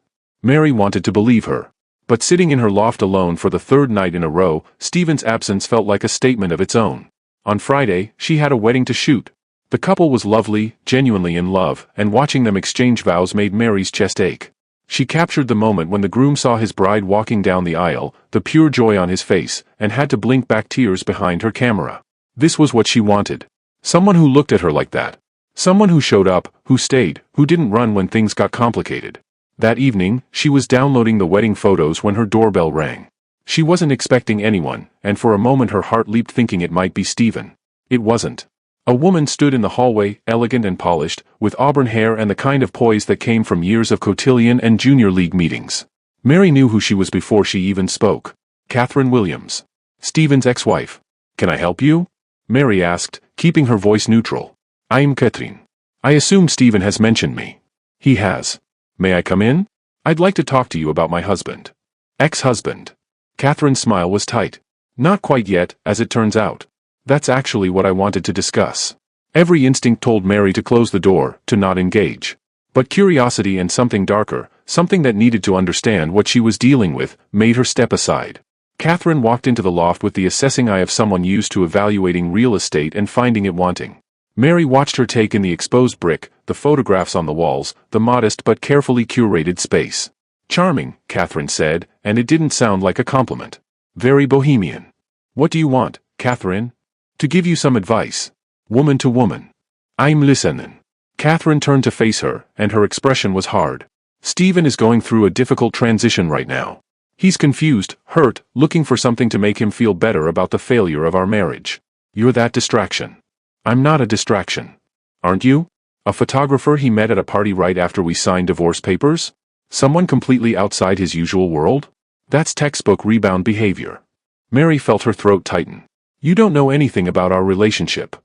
Mary wanted to believe her. But sitting in her loft alone for the 3rd night in a row, Stephen's absence felt like a statement of its own. On Friday, she had a wedding to shoot. The couple was lovely, genuinely in love, and watching them exchange vows made Mary's chest ache. She captured the moment when the groom saw his bride walking down the aisle, the pure joy on his face, and had to blink back tears behind her camera. This was what she wanted. Someone who looked at her like that. Someone who showed up, who stayed, who didn't run when things got complicated. That evening, she was downloading the wedding photos when her doorbell rang. She wasn't expecting anyone, and for a moment her heart leaped thinking it might be Stephen. It wasn't. A woman stood in the hallway, elegant and polished, with auburn hair and the kind of poise that came from years of cotillion and junior league meetings. Mary knew who she was before she even spoke. Catherine Williams. Stephen's ex-wife. "Can I help you?" Mary asked, keeping her voice neutral. "I'm Catherine. I assume Stephen has mentioned me." "He has. May I come in? I'd like to talk to you about my husband." "Ex-husband." Catherine's smile was tight. "Not quite yet, as it turns out. That's actually what I wanted to discuss." Every instinct told Mary to close the door, to not engage. But curiosity and something darker, something that needed to understand what she was dealing with, made her step aside. Catherine walked into the loft with the assessing eye of someone used to evaluating real estate and finding it wanting. Mary watched her take in the exposed brick, the photographs on the walls, the modest but carefully curated space. "Charming," Catherine said, and it didn't sound like a compliment. "Very bohemian." "What do you want, Catherine?" "To give you some advice. Woman to woman." "I'm listening." Catherine turned to face her, and her expression was hard. "Stephen is going through a difficult transition right now. He's confused, hurt, looking for something to make him feel better about the failure of our marriage. You're that distraction." "I'm not a distraction." "Aren't you? A photographer he met at a party right after we signed divorce papers? Someone completely outside his usual world? That's textbook rebound behavior." Mary felt her throat tighten. "You don't know anything about our relationship."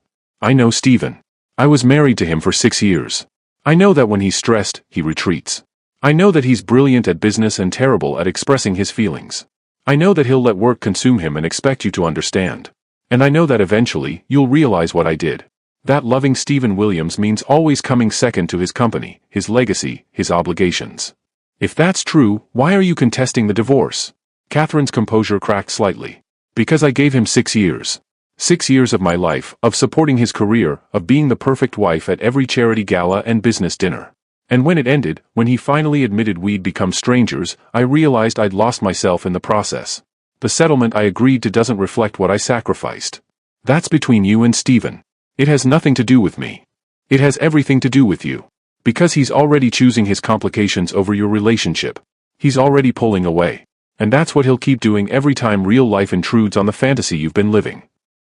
"I know Stephen. I was married to him for 6 years. I know that when he's stressed, he retreats. I know that he's brilliant at business and terrible at expressing his feelings. I know that he'll let work consume him and expect you to understand. And I know that eventually, you'll realize what I did. That loving Stephen Williams means always coming second to his company, his legacy, his obligations. If that's true, why are you contesting the divorce?" Catherine's composure cracked slightly. "Because I gave him 6 years. 6 years of my life, of supporting his career, of being the perfect wife at every charity gala and business dinner. And when it ended, when he finally admitted we'd become strangers, I realized I'd lost myself in the process. The settlement I agreed to doesn't reflect what I sacrificed. That's between you and Stephen. It has nothing to do with me. It has everything to do with you. Because he's already choosing his complications over your relationship. He's already pulling away. And that's what he'll keep doing every time real life intrudes on the fantasy you've been living."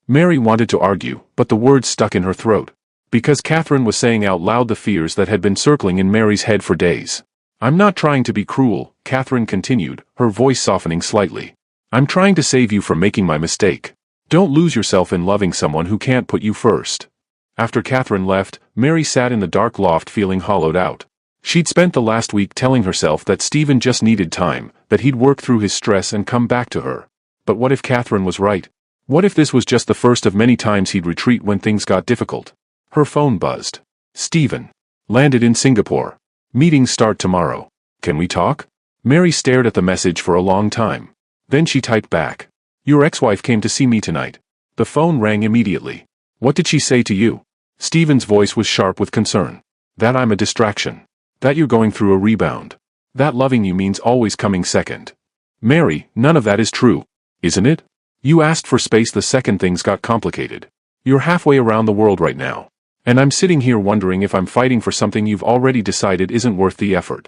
Mary wanted to argue, but the words stuck in her throat. Because Catherine was saying out loud the fears that had been circling in Mary's head for days. "I'm not trying to be cruel," Catherine continued, her voice softening slightly. "I'm trying to save you from making my mistake. Don't lose yourself in loving someone who can't put you first." After Catherine left, Mary sat in the dark loft feeling hollowed out. She'd spent the last week telling herself that Stephen just needed time, that he'd work through his stress and come back to her. But what if Catherine was right? What if this was just the first of many times he'd retreat when things got difficult? Her phone buzzed. "Stephen. Landed in Singapore. Meetings start tomorrow. Can we talk?" Mary stared at the message for a long time. Then she typed back. "Your ex-wife came to see me tonight." The phone rang immediately. "What did she say to you?" Stephen's voice was sharp with concern. "That I'm a distraction. That you're going through a rebound. That loving you means always coming second." "Mary, none of that is true. Isn't it? You asked for space the second things got complicated. You're halfway around the world right now. And I'm sitting here wondering if I'm fighting for something you've already decided isn't worth the effort.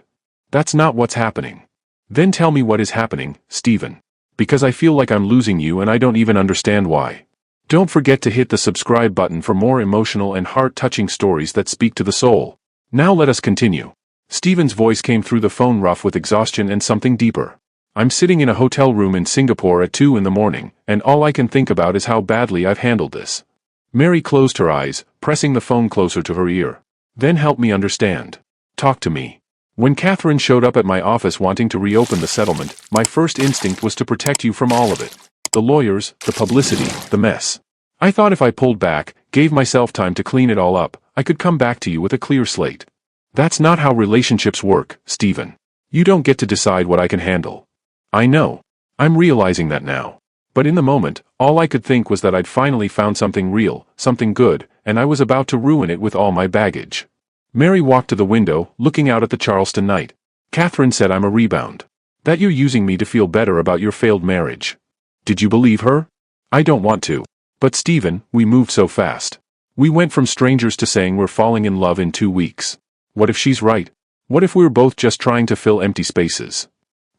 That's not what's happening." "Then tell me what is happening, Stephen. Because I feel like I'm losing you and I don't even understand why." Don't forget to hit the subscribe button for more emotional and heart-touching stories that speak to the soul. Now let us continue. Stephen's voice came through the phone rough with exhaustion and something deeper. "I'm sitting in a hotel room in Singapore at 2 in the morning, and all I can think about is how badly I've handled this." Mary closed her eyes, pressing the phone closer to her ear. "Then help me understand. Talk to me. When Catherine showed up at my office wanting to reopen the settlement, my first instinct was to protect you from all of it. The lawyers, the publicity, the mess. I thought if I pulled back, gave myself time to clean it all up, I could come back to you with a clear slate. That's not how relationships work, Stephen. You don't get to decide what I can handle." "I know. I'm realizing that now. But in the moment, all I could think was that I'd finally found something real, something good, and I was about to ruin it with all my baggage." Mary walked to the window, looking out at the Charleston night. "Catherine said I'm a rebound. That you're using me to feel better about your failed marriage. Did you believe her?" "I don't want to. But Stephen, we moved so fast. We went from strangers to saying we're falling in love in 2 weeks. What if she's right? What if we're both just trying to fill empty spaces?"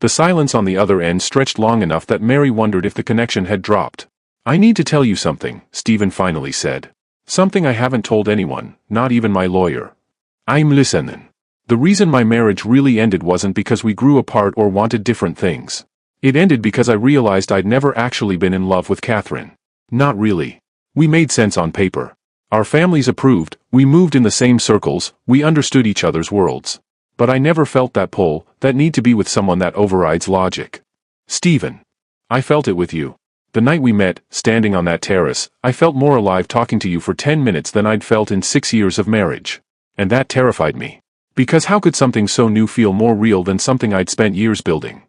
The silence on the other end stretched long enough that Mary wondered if the connection had dropped. "I need to tell you something," Stephen finally said. "Something I haven't told anyone, not even my lawyer." "I'm listening." "The reason my marriage really ended wasn't because we grew apart or wanted different things. It ended because I realized I'd never actually been in love with Catherine. Not really. We made sense on paper. Our families approved, we moved in the same circles, we understood each other's worlds. But I never felt that pull, that need to be with someone that overrides logic. Stephen. I felt it with you. The night we met, standing on that terrace, I felt more alive talking to you for 10 minutes than I'd felt in 6 years of marriage. And that terrified me. Because how could something so new feel more real than something I'd spent years building?"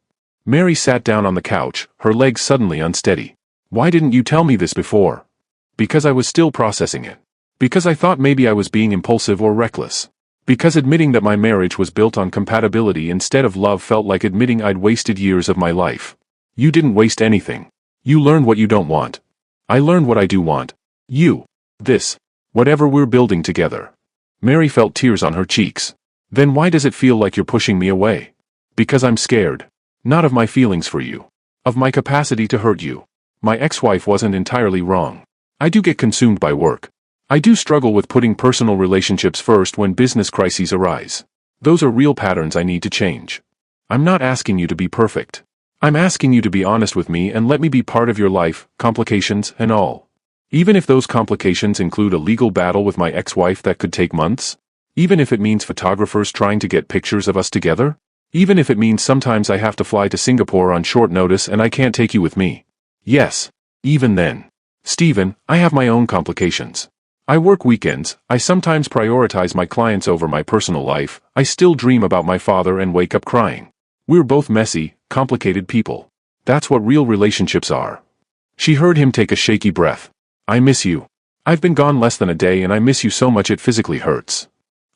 Mary sat down on the couch, her legs suddenly unsteady. "Why didn't you tell me this before?" "Because I was still processing it. Because I thought maybe I was being impulsive or reckless. Because admitting that my marriage was built on compatibility instead of love felt like admitting I'd wasted years of my life." "You didn't waste anything. You learned what you don't want. I learned what I do want. You. This. Whatever we're building together." Mary felt tears on her cheeks. "Then why does it feel like you're pushing me away?" "Because I'm scared. Not of my feelings for you. Of my capacity to hurt you. My ex-wife wasn't entirely wrong. I do get consumed by work. I do struggle with putting personal relationships first when business crises arise. Those are real patterns I need to change. I'm not asking you to be perfect. I'm asking you to be honest with me and let me be part of your life, complications and all. Even if those complications include a legal battle with my ex-wife that could take months? Even if it means photographers trying to get pictures of us together? Even if it means sometimes I have to fly to Singapore on short notice and I can't take you with me? Yes. Even then. Stephen, I have my own complications. I work weekends, I sometimes prioritize my clients over my personal life, I still dream about my father and wake up crying. We're both messy, complicated people. That's what real relationships are." She heard him take a shaky breath. "I miss you. I've been gone less than a day and I miss you so much it physically hurts.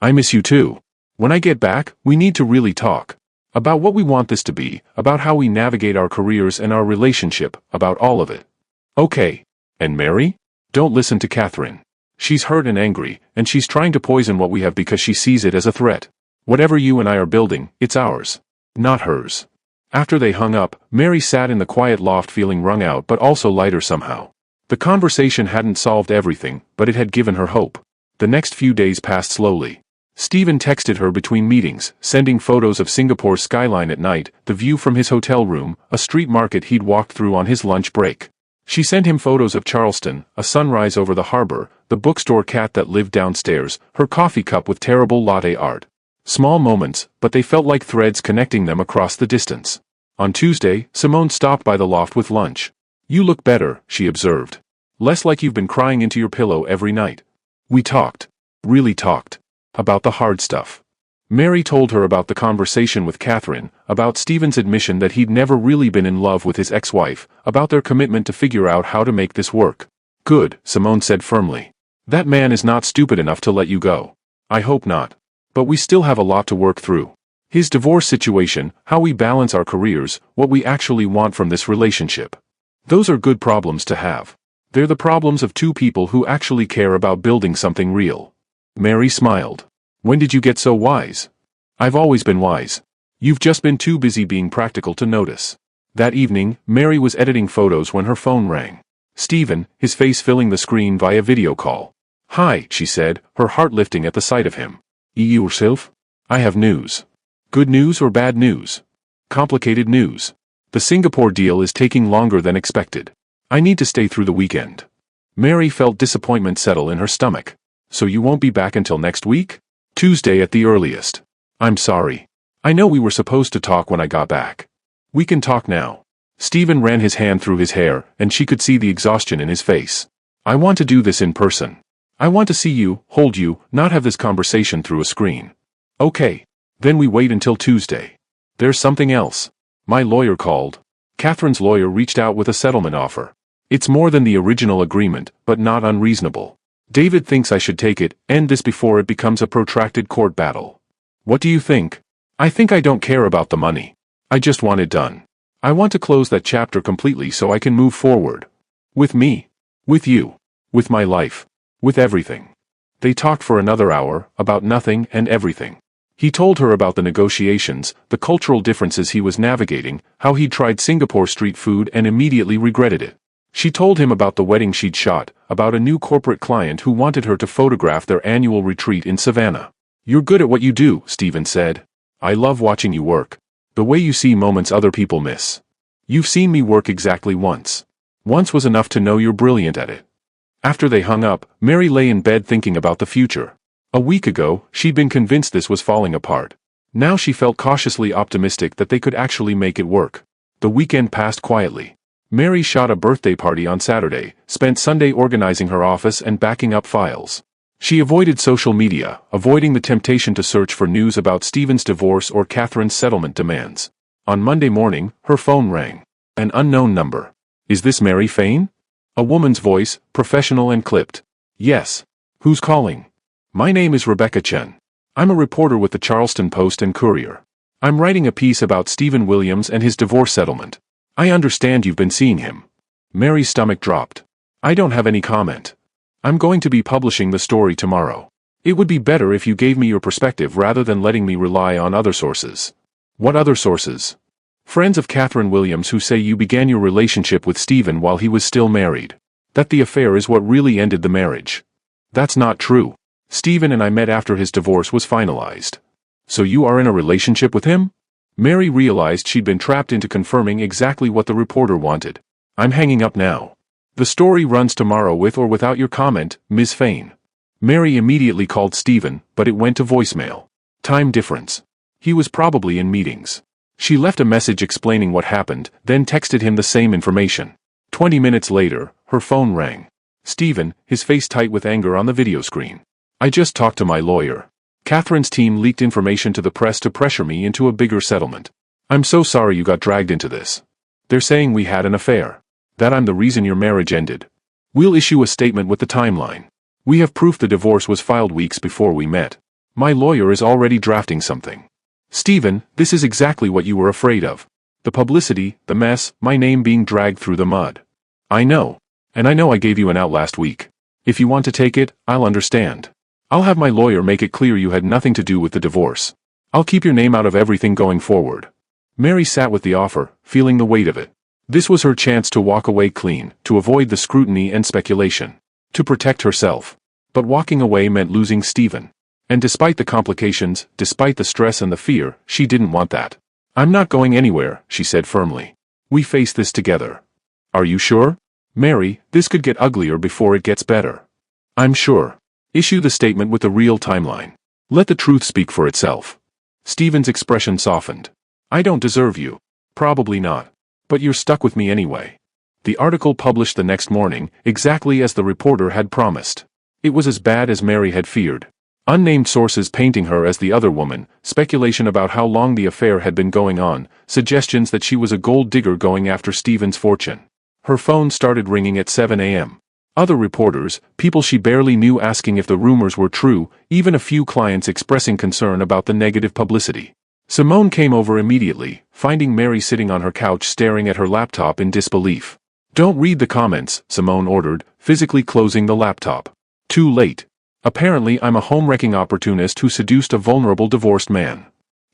I miss you too. When I get back, we need to really talk. About what we want this to be, about how we navigate our careers and our relationship, about all of it." "Okay. And Mary? Don't listen to Catherine. She's hurt and angry, and she's trying to poison what we have because she sees it as a threat. Whatever you and I are building, it's ours. Not hers." After they hung up, Mary sat in the quiet loft feeling wrung out but also lighter somehow. The conversation hadn't solved everything, but it had given her hope. The next few days passed slowly. Stephen texted her between meetings, sending photos of Singapore's skyline at night, the view from his hotel room, a street market he'd walked through on his lunch break. She sent him photos of Charleston, a sunrise over the harbor, the bookstore cat that lived downstairs, her coffee cup with terrible latte art. Small moments, but they felt like threads connecting them across the distance. On Tuesday, Simone stopped by the loft with lunch. "You look better," she observed. "Less like you've been crying into your pillow every night." We talked. Really talked. About the hard stuff. Mary told her about the conversation with Catherine, about Stephen's admission that he'd never really been in love with his ex-wife, about their commitment to figure out how to make this work. "Good," Simone said firmly. "That man is not stupid enough to let you go. I hope not. But we still have a lot to work through. His divorce situation, how we balance our careers, what we actually want from this relationship. Those are good problems to have. They're the problems of two people who actually care about building something real." Mary smiled. "When did you get so wise?" "I've always been wise. You've just been too busy being practical to notice." That evening, Mary was editing photos when her phone rang. Stephen, his face filling the screen via video call. "Hi," she said, her heart lifting at the sight of him. "Yourself? I have news." "Good news or bad news?" "Complicated news. The Singapore deal is taking longer than expected. I need to stay through the weekend." Mary felt disappointment settle in her stomach. "So you won't be back until next week?" "Tuesday at the earliest." "I'm sorry. I know we were supposed to talk when I got back." "We can talk now." Stephen ran his hand through his hair, and she could see the exhaustion in his face. "I want to do this in person. I want to see you, hold you, not have this conversation through a screen." "Okay. Then we wait until Tuesday." "There's something else. My lawyer called." Catherine's lawyer reached out with a settlement offer. "It's more than the original agreement, but not unreasonable. David thinks I should take it, end this before it becomes a protracted court battle." "What do you think?" "I think I don't care about the money. I just want it done. I want to close that chapter completely so I can move forward. With me. With you. With my life. With everything." They talked for another hour, about nothing and everything. He told her about the negotiations, the cultural differences he was navigating, how he'd tried Singapore street food and immediately regretted it. She told him about the wedding she'd shot, about a new corporate client who wanted her to photograph their annual retreat in Savannah. "You're good at what you do," Steven said. "I love watching you work. The way you see moments other people miss. You've seen me work exactly once. Once was enough to know you're brilliant at it." After they hung up, Mary lay in bed thinking about the future. A week ago, she'd been convinced this was falling apart. Now she felt cautiously optimistic that they could actually make it work. The weekend passed quietly. Mary shot a birthday party on Saturday, spent Sunday organizing her office and backing up files. She avoided social media, avoiding the temptation to search for news about Steven's divorce or Catherine's settlement demands. On Monday morning, her phone rang. An unknown number. "Is this Mary Fain?" A woman's voice, professional and clipped. "Yes. Who's calling?" "My name is Rebecca Chen. I'm a reporter with the Charleston Post and Courier. I'm writing a piece about Steven Williams and his divorce settlement. I understand you've been seeing him." Mary's stomach dropped. "I don't have any comment. I'm going to be publishing the story tomorrow. It would be better if you gave me your perspective rather than letting me rely on other sources." "What other sources?" "Friends of Catherine Williams who say you began your relationship with Steven while he was still married. That the affair is what really ended the marriage." "That's not true. Steven and I met after his divorce was finalized." "So you are in a relationship with him?" Mary realized she'd been trapped into confirming exactly what the reporter wanted. "I'm hanging up now. The story runs tomorrow with or without your comment, Ms. Fain." Mary immediately called Steven, but it went to voicemail. Time difference. He was probably in meetings. She left a message explaining what happened, then texted him the same information. 20 minutes later, her phone rang. Steven, his face tight with anger on the video screen. "I just talked to my lawyer. Catherine's team leaked information to the press to pressure me into a bigger settlement. I'm so sorry you got dragged into this. They're saying we had an affair. That I'm the reason your marriage ended. We'll issue a statement with the timeline. We have proof the divorce was filed weeks before we met. My lawyer is already drafting something." "Steven, this is exactly what you were afraid of. The publicity, the mess, my name being dragged through the mud." "I know. And I know I gave you an out last week. If you want to take it, I'll understand. I'll have my lawyer make it clear you had nothing to do with the divorce. I'll keep your name out of everything going forward." Mary sat with the offer, feeling the weight of it. This was her chance to walk away clean, to avoid the scrutiny and speculation. To protect herself. But walking away meant losing Steven. And despite the complications, despite the stress and the fear, she didn't want that. "I'm not going anywhere," she said firmly. "We face this together." "Are you sure?" "Mary, this could get uglier before it gets better." "I'm sure. Issue the statement with the real timeline. Let the truth speak for itself." Steven's expression softened. "I don't deserve you." "Probably not. But you're stuck with me anyway." The article published the next morning, exactly as the reporter had promised. It was as bad as Mary had feared. Unnamed sources painting her as the other woman, speculation about how long the affair had been going on, suggestions that she was a gold digger going after Steven's fortune. Her phone started ringing at 7 a.m. Other reporters, people she barely knew asking if the rumors were true, even a few clients expressing concern about the negative publicity. Simone came over immediately, finding Mary sitting on her couch staring at her laptop in disbelief. "Don't read the comments," Simone ordered, physically closing the laptop. "Too late. Apparently I'm a home-wrecking opportunist who seduced a vulnerable divorced man.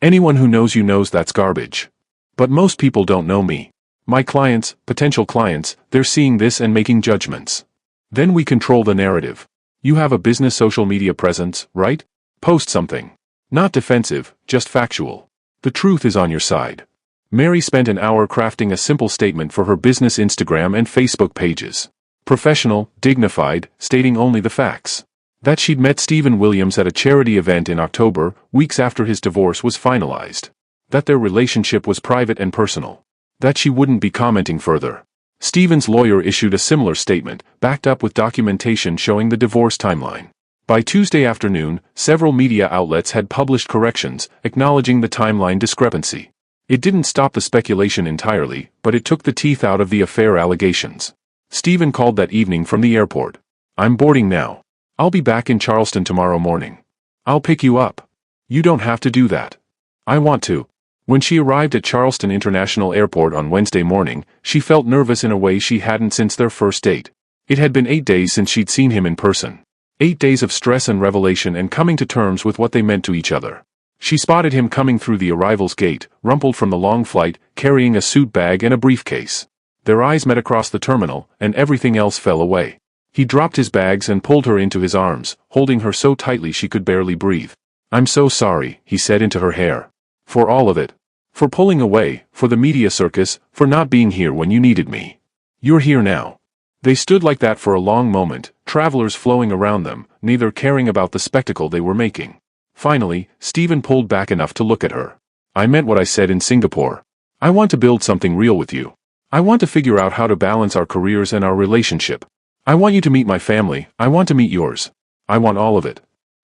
Anyone who knows you knows that's garbage. But most people don't know me. My clients, potential clients, they're seeing this and making judgments. Then we control the narrative. You have a business social media presence, right? Post something. Not defensive, just factual. The truth is on your side." Mary spent an hour crafting a simple statement for her business Instagram and Facebook pages. Professional, dignified, stating only the facts. That she'd met Steven Williams at a charity event in October, weeks after his divorce was finalized. That their relationship was private and personal. That she wouldn't be commenting further. Steven's lawyer issued a similar statement, backed up with documentation showing the divorce timeline. By Tuesday afternoon, several media outlets had published corrections, acknowledging the timeline discrepancy. It didn't stop the speculation entirely, but it took the teeth out of the affair allegations. Steven called that evening from the airport. "I'm boarding now. I'll be back in Charleston tomorrow morning. I'll pick you up." "You don't have to do that." "I want to." When she arrived at Charleston International Airport on Wednesday morning, she felt nervous in a way she hadn't since their first date. It had been 8 days since she'd seen him in person. 8 days of stress and revelation and coming to terms with what they meant to each other. She spotted him coming through the arrivals gate, rumpled from the long flight, carrying a suit bag and a briefcase. Their eyes met across the terminal, and everything else fell away. He dropped his bags and pulled her into his arms, holding her so tightly she could barely breathe. "I'm so sorry," he said into her hair. "For all of it. For pulling away, for the media circus, for not being here when you needed me. You're here now." They stood like that for a long moment, travelers flowing around them, neither caring about the spectacle they were making. Finally, Steven pulled back enough to look at her. "I meant what I said in Singapore. I want to build something real with you. I want to figure out how to balance our careers and our relationship. I want you to meet my family, I want to meet yours. I want all of it.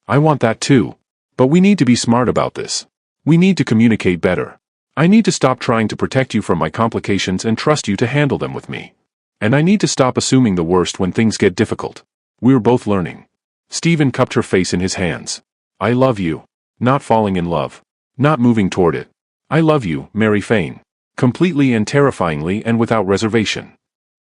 I want that too. But we need to be smart about this. We need to communicate better. I need to stop trying to protect you from my complications and trust you to handle them with me. And I need to stop assuming the worst when things get difficult. We're both learning." Steven cupped her face in his hands. "I love you. Not falling in love. Not moving toward it. I love you, Mary Fane. Completely and terrifyingly and without reservation."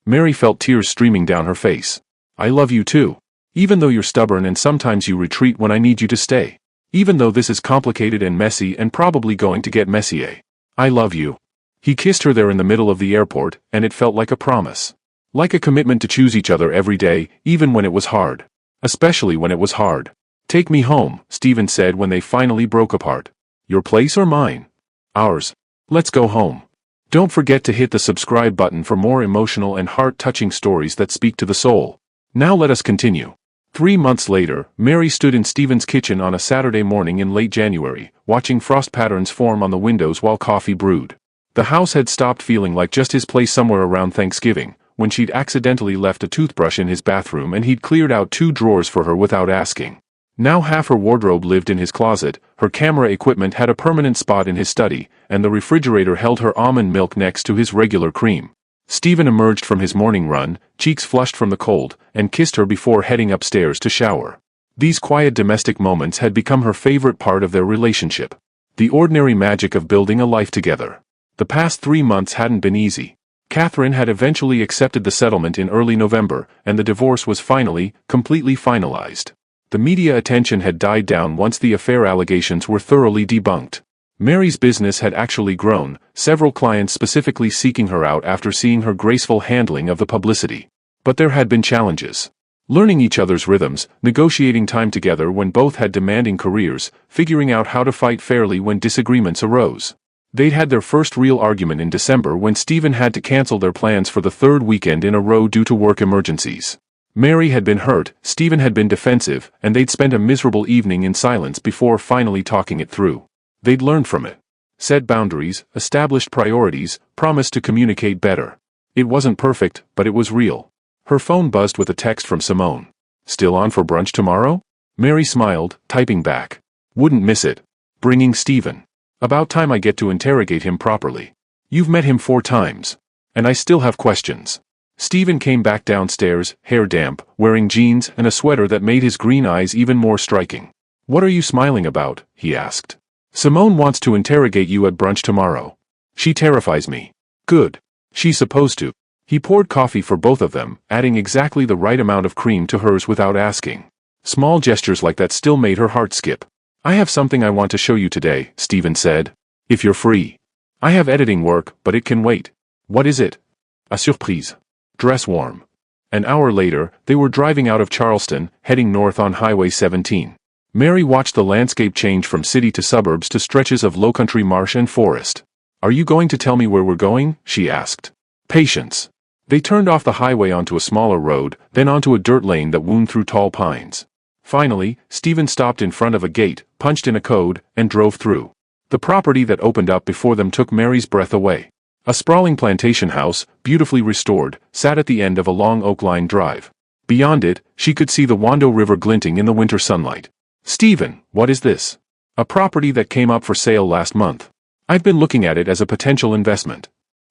Mary felt tears streaming down her face. "I love you too. Even though you're stubborn and sometimes you retreat when I need you to stay. Even though this is complicated and messy and probably going to get messier. I love you." He kissed her there in the middle of the airport, and it felt like a promise. Like a commitment to choose each other every day, even when it was hard. Especially when it was hard. "Take me home," Steven said when they finally broke apart. "Your place or mine?" "Ours. Let's go home." Don't forget to hit the subscribe button for more emotional and heart-touching stories that speak to the soul. Now let us continue. 3 months later, Mary stood in Steven's kitchen on a Saturday morning in late January, watching frost patterns form on the windows while coffee brewed. The house had stopped feeling like just his place somewhere around Thanksgiving, when she'd accidentally left a toothbrush in his bathroom and he'd cleared out 2 drawers for her without asking. Now half her wardrobe lived in his closet, her camera equipment had a permanent spot in his study, and the refrigerator held her almond milk next to his regular cream. Steven emerged from his morning run, cheeks flushed from the cold, and kissed her before heading upstairs to shower. These quiet domestic moments had become her favorite part of their relationship. The ordinary magic of building a life together. The past 3 months hadn't been easy. Catherine had eventually accepted the settlement in early November, and the divorce was finally, completely finalized. The media attention had died down once the affair allegations were thoroughly debunked. Mary's business had actually grown, several clients specifically seeking her out after seeing her graceful handling of the publicity. But there had been challenges. Learning each other's rhythms, negotiating time together when both had demanding careers, figuring out how to fight fairly when disagreements arose. They'd had their first real argument in December when Steven had to cancel their plans for the 3rd weekend in a row due to work emergencies. Mary had been hurt, Steven had been defensive, and they'd spent a miserable evening in silence before finally talking it through. They'd learned from it. Set boundaries, established priorities, promised to communicate better. It wasn't perfect, but it was real. Her phone buzzed with a text from Simone. "Still on for brunch tomorrow?" Mary smiled, typing back. "Wouldn't miss it. Bringing Steven. About time I get to interrogate him properly. You've met him 4 times. And I still have questions." Steven came back downstairs, hair damp, wearing jeans and a sweater that made his green eyes even more striking. "What are you smiling about?" he asked. "Simone wants to interrogate you at brunch tomorrow. She terrifies me." "Good. She's supposed to." He poured coffee for both of them, adding exactly the right amount of cream to hers without asking. Small gestures like that still made her heart skip. "I have something I want to show you today," Steven said. "If you're free. I have editing work, but it can wait." "What is it?" "A surprise. Dress warm." An hour later, they were driving out of Charleston, heading north on Highway 17. Mary watched the landscape change from city to suburbs to stretches of lowcountry marsh and forest. "Are you going to tell me where we're going?" she asked. "Patience." They turned off the highway onto a smaller road, then onto a dirt lane that wound through tall pines. Finally, Steven stopped in front of a gate, punched in a code, and drove through. The property that opened up before them took Mary's breath away. A sprawling plantation house, beautifully restored, sat at the end of a long oak-lined drive. Beyond it, she could see the Wando River glinting in the winter sunlight. "Steven, what is this?" "A property that came up for sale last month. I've been looking at it as a potential investment."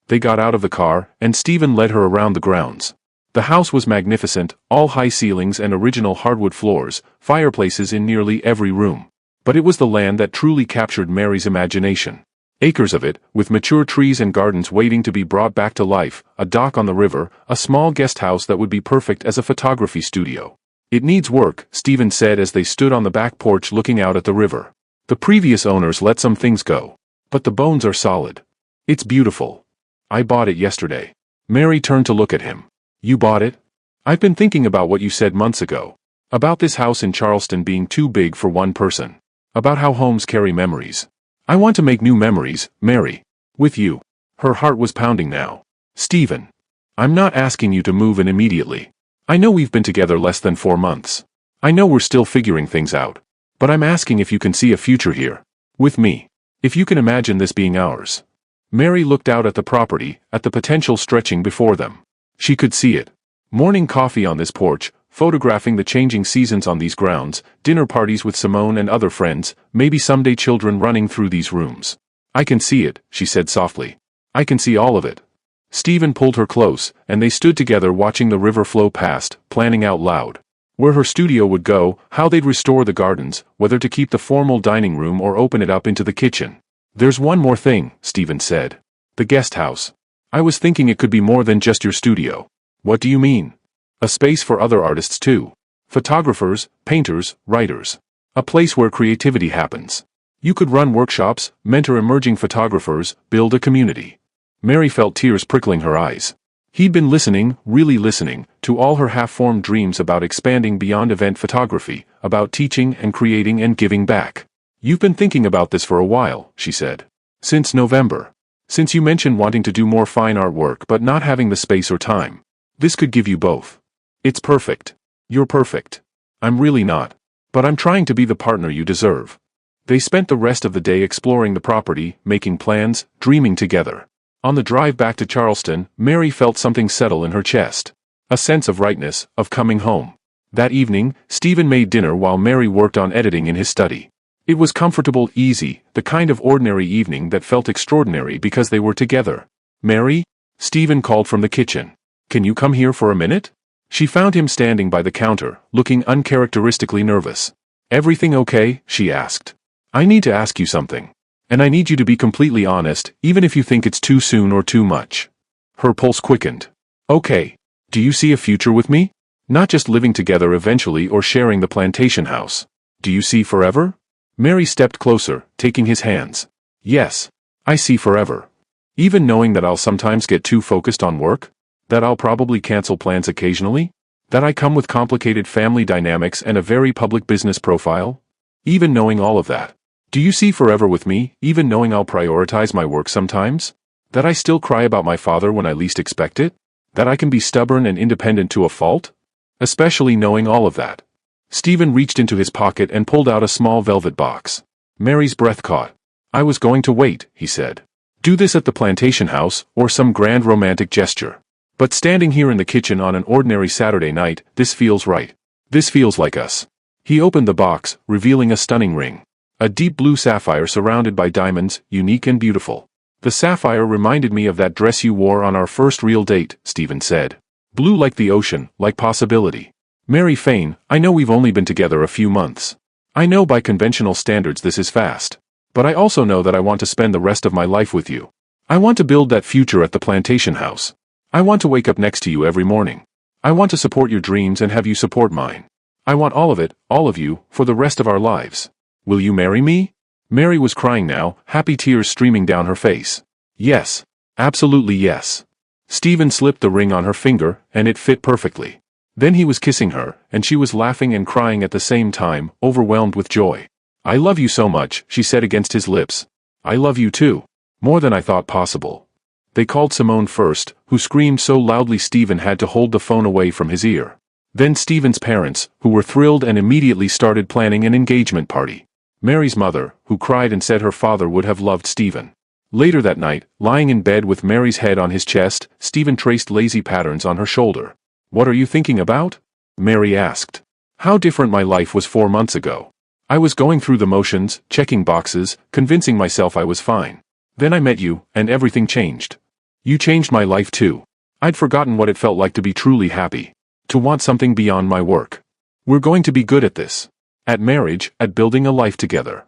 They got out of the car, and Steven led her around the grounds. The house was magnificent, all high ceilings and original hardwood floors, fireplaces in nearly every room. But it was the land that truly captured Mary's imagination. Acres of it, with mature trees and gardens waiting to be brought back to life, a dock on the river, a small guest house that would be perfect as a photography studio. "It needs work," Steven said as they stood on the back porch looking out at the river. The previous owners let some things go. But the bones are solid. It's beautiful. I bought it yesterday. Mary turned to look at him. You bought it? I've been thinking about what you said months ago. About this house in Charleston being too big for one person. About how homes carry memories. I want to make new memories, Mary. With you. Her heart was pounding now. Stephen. I'm not asking you to move in immediately. I know we've been together less than 4 months. I know we're still figuring things out. But I'm asking if you can see a future here. With me. If you can imagine this being ours. Mary looked out at the property, at the potential stretching before them. She could see it. Morning coffee on this porch, photographing the changing seasons on these grounds, dinner parties with Simone and other friends, maybe someday children running through these rooms. I can see it, she said softly. I can see all of it. Stephen pulled her close, and they stood together watching the river flow past, planning out loud. Where her studio would go, how they'd restore the gardens, whether to keep the formal dining room or open it up into the kitchen. There's one more thing, Stephen said. The guest house. I was thinking it could be more than just your studio. What do you mean? A space for other artists too. Photographers, painters, writers. A place where creativity happens. You could run workshops, mentor emerging photographers, build a community. Mary felt tears prickling her eyes. He'd been listening, really listening, to all her half-formed dreams about expanding beyond event photography, about teaching and creating and giving back. You've been thinking about this for a while, she said. Since November. Since you mentioned wanting to do more fine art work but not having the space or time. This could give you both. It's perfect. You're perfect. I'm really not. But I'm trying to be the partner you deserve. They spent the rest of the day exploring the property, making plans, dreaming together. On the drive back to Charleston, Mary felt something settle in her chest. A sense of rightness, of coming home. That evening, Stephen made dinner while Mary worked on editing in his study. It was comfortable, easy, the kind of ordinary evening that felt extraordinary because they were together. Mary? Stephen called from the kitchen. Can you come here for a minute? She found him standing by the counter, looking uncharacteristically nervous. Everything okay? She asked. I need to ask you something. And I need you to be completely honest, even if you think it's too soon or too much. Her pulse quickened. Okay. Do you see a future with me? Not just living together eventually or sharing the plantation house. Do you see forever? Mary stepped closer, taking his hands. Yes. I see forever. Even knowing that I'll sometimes get too focused on work? That I'll probably cancel plans occasionally? That I come with complicated family dynamics and a very public business profile? Even knowing all of that. Do you see forever with me, even knowing I'll prioritize my work sometimes? That I still cry about my father when I least expect it? That I can be stubborn and independent to a fault? Especially knowing all of that. Stephen reached into his pocket and pulled out a small velvet box. Mary's breath caught. I was going to wait, he said. Do this at the plantation house, or some grand romantic gesture. But standing here in the kitchen on an ordinary Saturday night, this feels right. This feels like us. He opened the box, revealing a stunning ring. A deep blue sapphire surrounded by diamonds, unique and beautiful. The sapphire reminded me of that dress you wore on our first real date, Stephen said. Blue like the ocean, like possibility. Mary Fane, I know we've only been together a few months. I know by conventional standards this is fast. But I also know that I want to spend the rest of my life with you. I want to build that future at the plantation house. I want to wake up next to you every morning. I want to support your dreams and have you support mine. I want all of it, all of you, for the rest of our lives. Will you marry me? Mary was crying now, happy tears streaming down her face. Yes. Absolutely yes. Stephen slipped the ring on her finger, and it fit perfectly. Then he was kissing her, and she was laughing and crying at the same time, overwhelmed with joy. I love you so much, she said against his lips. I love you too. More than I thought possible. They called Simone first, who screamed so loudly Stephen had to hold the phone away from his ear. Then Stephen's parents, who were thrilled and immediately started planning an engagement party. Mary's mother, who cried and said her father would have loved Stephen. Later that night, lying in bed with Mary's head on his chest, Stephen traced lazy patterns on her shoulder. What are you thinking about? Mary asked. How different my life was 4 months ago. I was going through the motions, checking boxes, convincing myself I was fine. Then I met you, and everything changed. You changed my life too. I'd forgotten what it felt like to be truly happy. To want something beyond my work. We're going to be good at this. At marriage, at building a life together.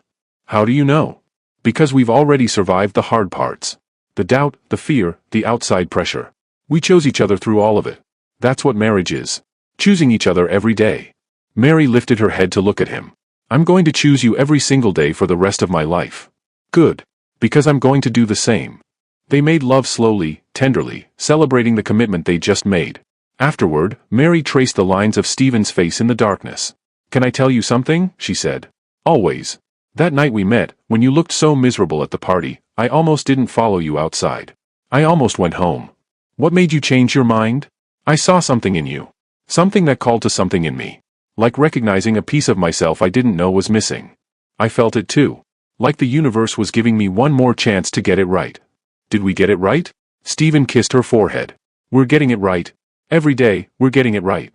How do you know? Because we've already survived the hard parts. The doubt, the fear, the outside pressure. We chose each other through all of it. That's what marriage is. Choosing each other every day. Mary lifted her head to look at him. I'm going to choose you every single day for the rest of my life. Good. Because I'm going to do the same. They made love slowly, tenderly, celebrating the commitment they just made. Afterward, Mary traced the lines of Stephen's face in the darkness. Can I tell you something? She said. Always. That night we met, when you looked so miserable at the party, I almost didn't follow you outside. I almost went home. What made you change your mind? I saw something in you. Something that called to something in me. Like recognizing a piece of myself I didn't know was missing. I felt it too. Like the universe was giving me one more chance to get it right. Did we get it right? Stephen kissed her forehead. We're getting it right. Every day, we're getting it right.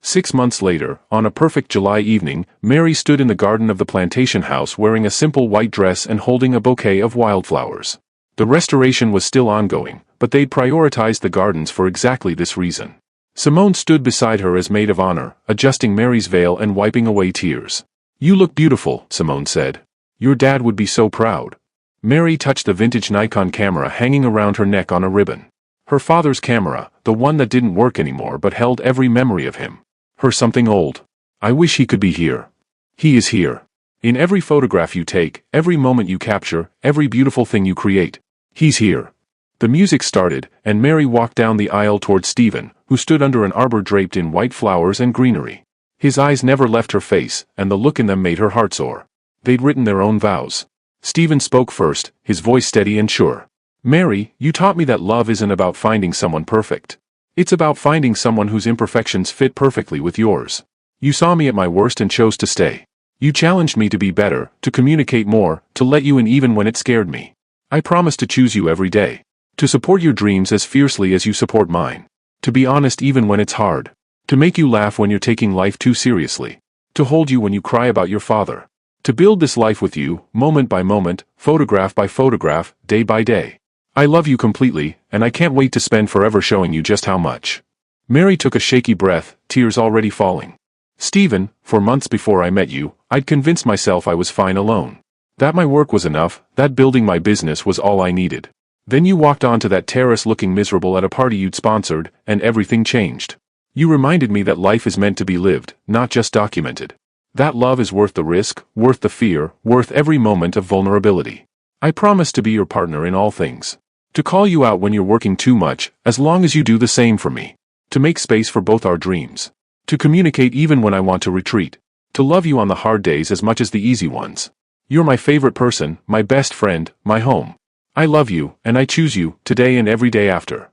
6 months later, on a perfect July evening, Mary stood in the garden of the plantation house wearing a simple white dress and holding a bouquet of wildflowers. The restoration was still ongoing, but they'd prioritized the gardens for exactly this reason. Simone stood beside her as maid of honor, adjusting Mary's veil and wiping away tears. You look beautiful, Simone said. Your dad would be so proud. Mary touched the vintage Nikon camera hanging around her neck on a ribbon. Her father's camera, the one that didn't work anymore but held every memory of him. Her something old. I wish he could be here. He is here. In every photograph you take, every moment you capture, every beautiful thing you create. He's here. The music started, and Mary walked down the aisle toward Stephen, who stood under an arbor draped in white flowers and greenery. His eyes never left her face, and the look in them made her heart soar. They'd written their own vows. Stephen spoke first, his voice steady and sure. Mary, you taught me that love isn't about finding someone perfect. It's about finding someone whose imperfections fit perfectly with yours. You saw me at my worst and chose to stay. You challenged me to be better, to communicate more, to let you in even when it scared me. I promise to choose you every day. To support your dreams as fiercely as you support mine. To be honest even when it's hard. To make you laugh when you're taking life too seriously. To hold you when you cry about your father. To build this life with you, moment by moment, photograph by photograph, day by day. I love you completely, and I can't wait to spend forever showing you just how much. Mary took a shaky breath, tears already falling. Stephen, for months before I met you, I'd convinced myself I was fine alone. That my work was enough, that building my business was all I needed. Then you walked onto that terrace looking miserable at a party you'd sponsored, and everything changed. You reminded me that life is meant to be lived, not just documented. That love is worth the risk, worth the fear, worth every moment of vulnerability. I promise to be your partner in all things. To call you out when you're working too much, as long as you do the same for me. To make space for both our dreams. To communicate even when I want to retreat. To love you on the hard days as much as the easy ones. You're my favorite person, my best friend, my home. I love you, and I choose you, today and every day after.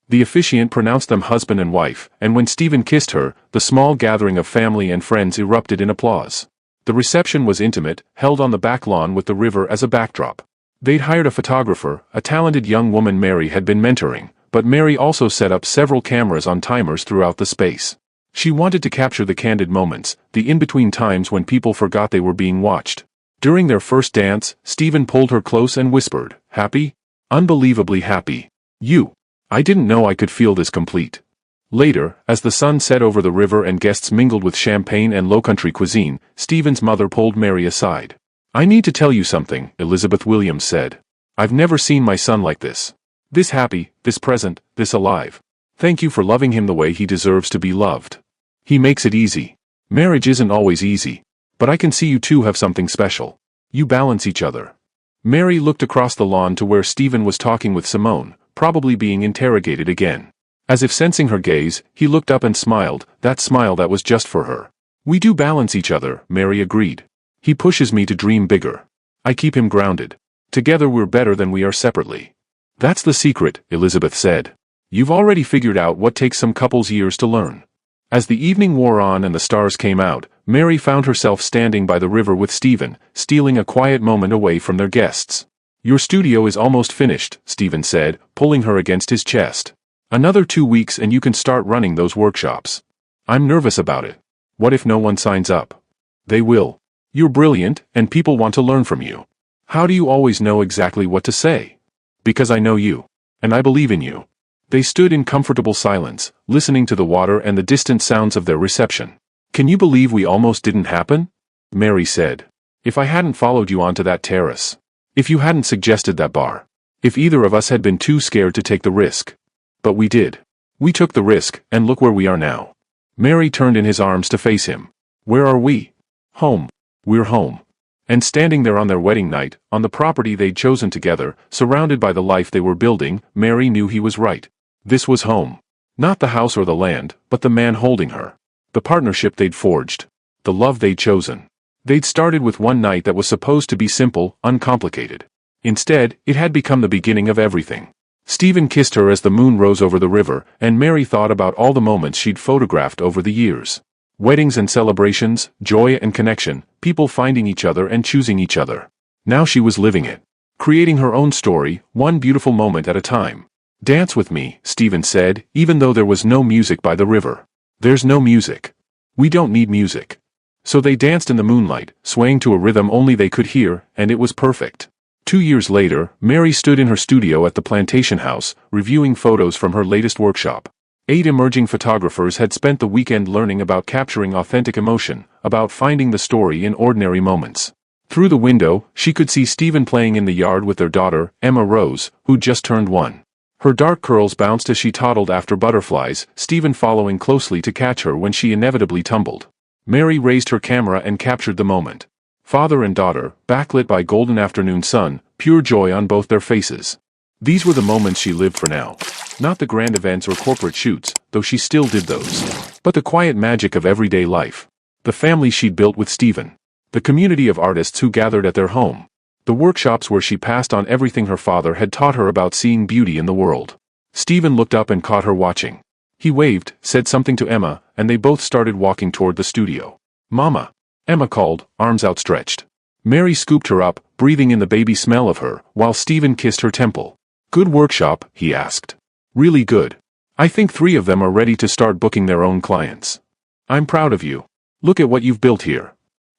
The officiant pronounced them husband and wife, and when Stephen kissed her, the small gathering of family and friends erupted in applause. The reception was intimate, held on the back lawn with the river as a backdrop. They'd hired a photographer, a talented young woman Mary had been mentoring, but Mary also set up several cameras on timers throughout the space. She wanted to capture the candid moments, the in-between times when people forgot they were being watched. During their first dance, Stephen pulled her close and whispered, "Happy? Unbelievably happy. You. I didn't know I could feel this complete." Later, as the sun set over the river and guests mingled with champagne and low-country cuisine, Stephen's mother pulled Mary aside. "I need to tell you something," Elizabeth Williams said. "I've never seen my son like this. This happy, this present, this alive. Thank you for loving him the way he deserves to be loved. He makes it easy. Marriage isn't always easy. But I can see you two have something special. You balance each other." Mary looked across the lawn to where Stephen was talking with Simone, probably being interrogated again. As if sensing her gaze, he looked up and smiled, that smile that was just for her. "We do balance each other," Mary agreed. "He pushes me to dream bigger. I keep him grounded. Together we're better than we are separately." "That's the secret," Elizabeth said. "You've already figured out what takes some couples years to learn." As the evening wore on and the stars came out, Mary found herself standing by the river with Stephen, stealing a quiet moment away from their guests. "Your studio is almost finished," Stephen said, pulling her against his chest. "Another 2 weeks and you can start running those workshops. I'm nervous about it. What if no one signs up?" "They will. You're brilliant, and people want to learn from you." "How do you always know exactly what to say?" "Because I know you. And I believe in you." They stood in comfortable silence, listening to the water and the distant sounds of their reception. "Can you believe we almost didn't happen?" Mary said. "If I hadn't followed you onto that terrace. If you hadn't suggested that bar. If either of us had been too scared to take the risk. But we did. We took the risk, and look where we are now." Mary turned in his arms to face him. "Where are we?" "Home. We're home. And standing there on their wedding night, on the property they'd chosen together, surrounded by the life they were building, Mary knew he was right. This was home. Not the house or the land, but the man holding her. The partnership they'd forged. The love they'd chosen. They'd started with one night that was supposed to be simple, uncomplicated. Instead, it had become the beginning of everything. Stephen kissed her as the moon rose over the river, and Mary thought about all the moments she'd photographed over the years. Weddings and celebrations, joy and connection, people finding each other and choosing each other. Now she was living it. Creating her own story, one beautiful moment at a time. "Dance with me," Stephen said, even though there was no music by the river. "There's no music. We don't need music." So they danced in the moonlight, swaying to a rhythm only they could hear, and it was perfect. 2 years later, Mary stood in her studio at the plantation house, reviewing photos from her latest workshop. 8 emerging photographers had spent the weekend learning about capturing authentic emotion, about finding the story in ordinary moments. Through the window, she could see Stephen playing in the yard with their daughter, Emma Rose, who'd just turned 1. Her dark curls bounced as she toddled after butterflies, Stephen following closely to catch her when she inevitably tumbled. Mary raised her camera and captured the moment. Father and daughter, backlit by golden afternoon sun, pure joy on both their faces. These were the moments she lived for now. Not the grand events or corporate shoots, though she still did those. But the quiet magic of everyday life. The family she'd built with Stephen. The community of artists who gathered at their home. The workshops where she passed on everything her father had taught her about seeing beauty in the world. Stephen looked up and caught her watching. He waved, said something to Emma, and they both started walking toward the studio. "Mama," Emma called, arms outstretched. Mary scooped her up, breathing in the baby smell of her, while Stephen kissed her temple. "Good workshop?" he asked. "Really good. I think 3 of them are ready to start booking their own clients. I'm proud of you. Look at what you've built here."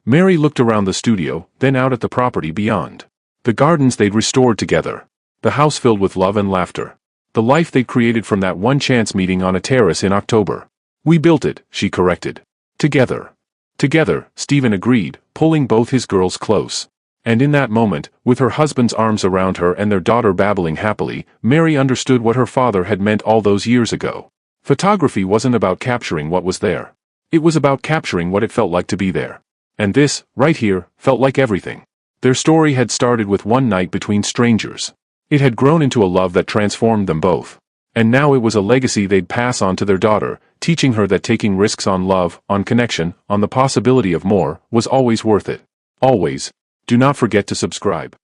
Mary looked around the studio, then out at the property beyond. The gardens they'd restored together. The house filled with love and laughter. The life they'd created from that one chance meeting on a terrace in October. "We built it," she corrected. "Together." "Together," Stephen agreed, pulling both his girls close. And in that moment, with her husband's arms around her and their daughter babbling happily, Mary understood what her father had meant all those years ago. Photography wasn't about capturing what was there. It was about capturing what it felt like to be there. And this, right here, felt like everything. Their story had started with one night between strangers. It had grown into a love that transformed them both. And now it was a legacy they'd pass on to their daughter, teaching her that taking risks on love, on connection, on the possibility of more, was always worth it. Always. Do not forget to subscribe.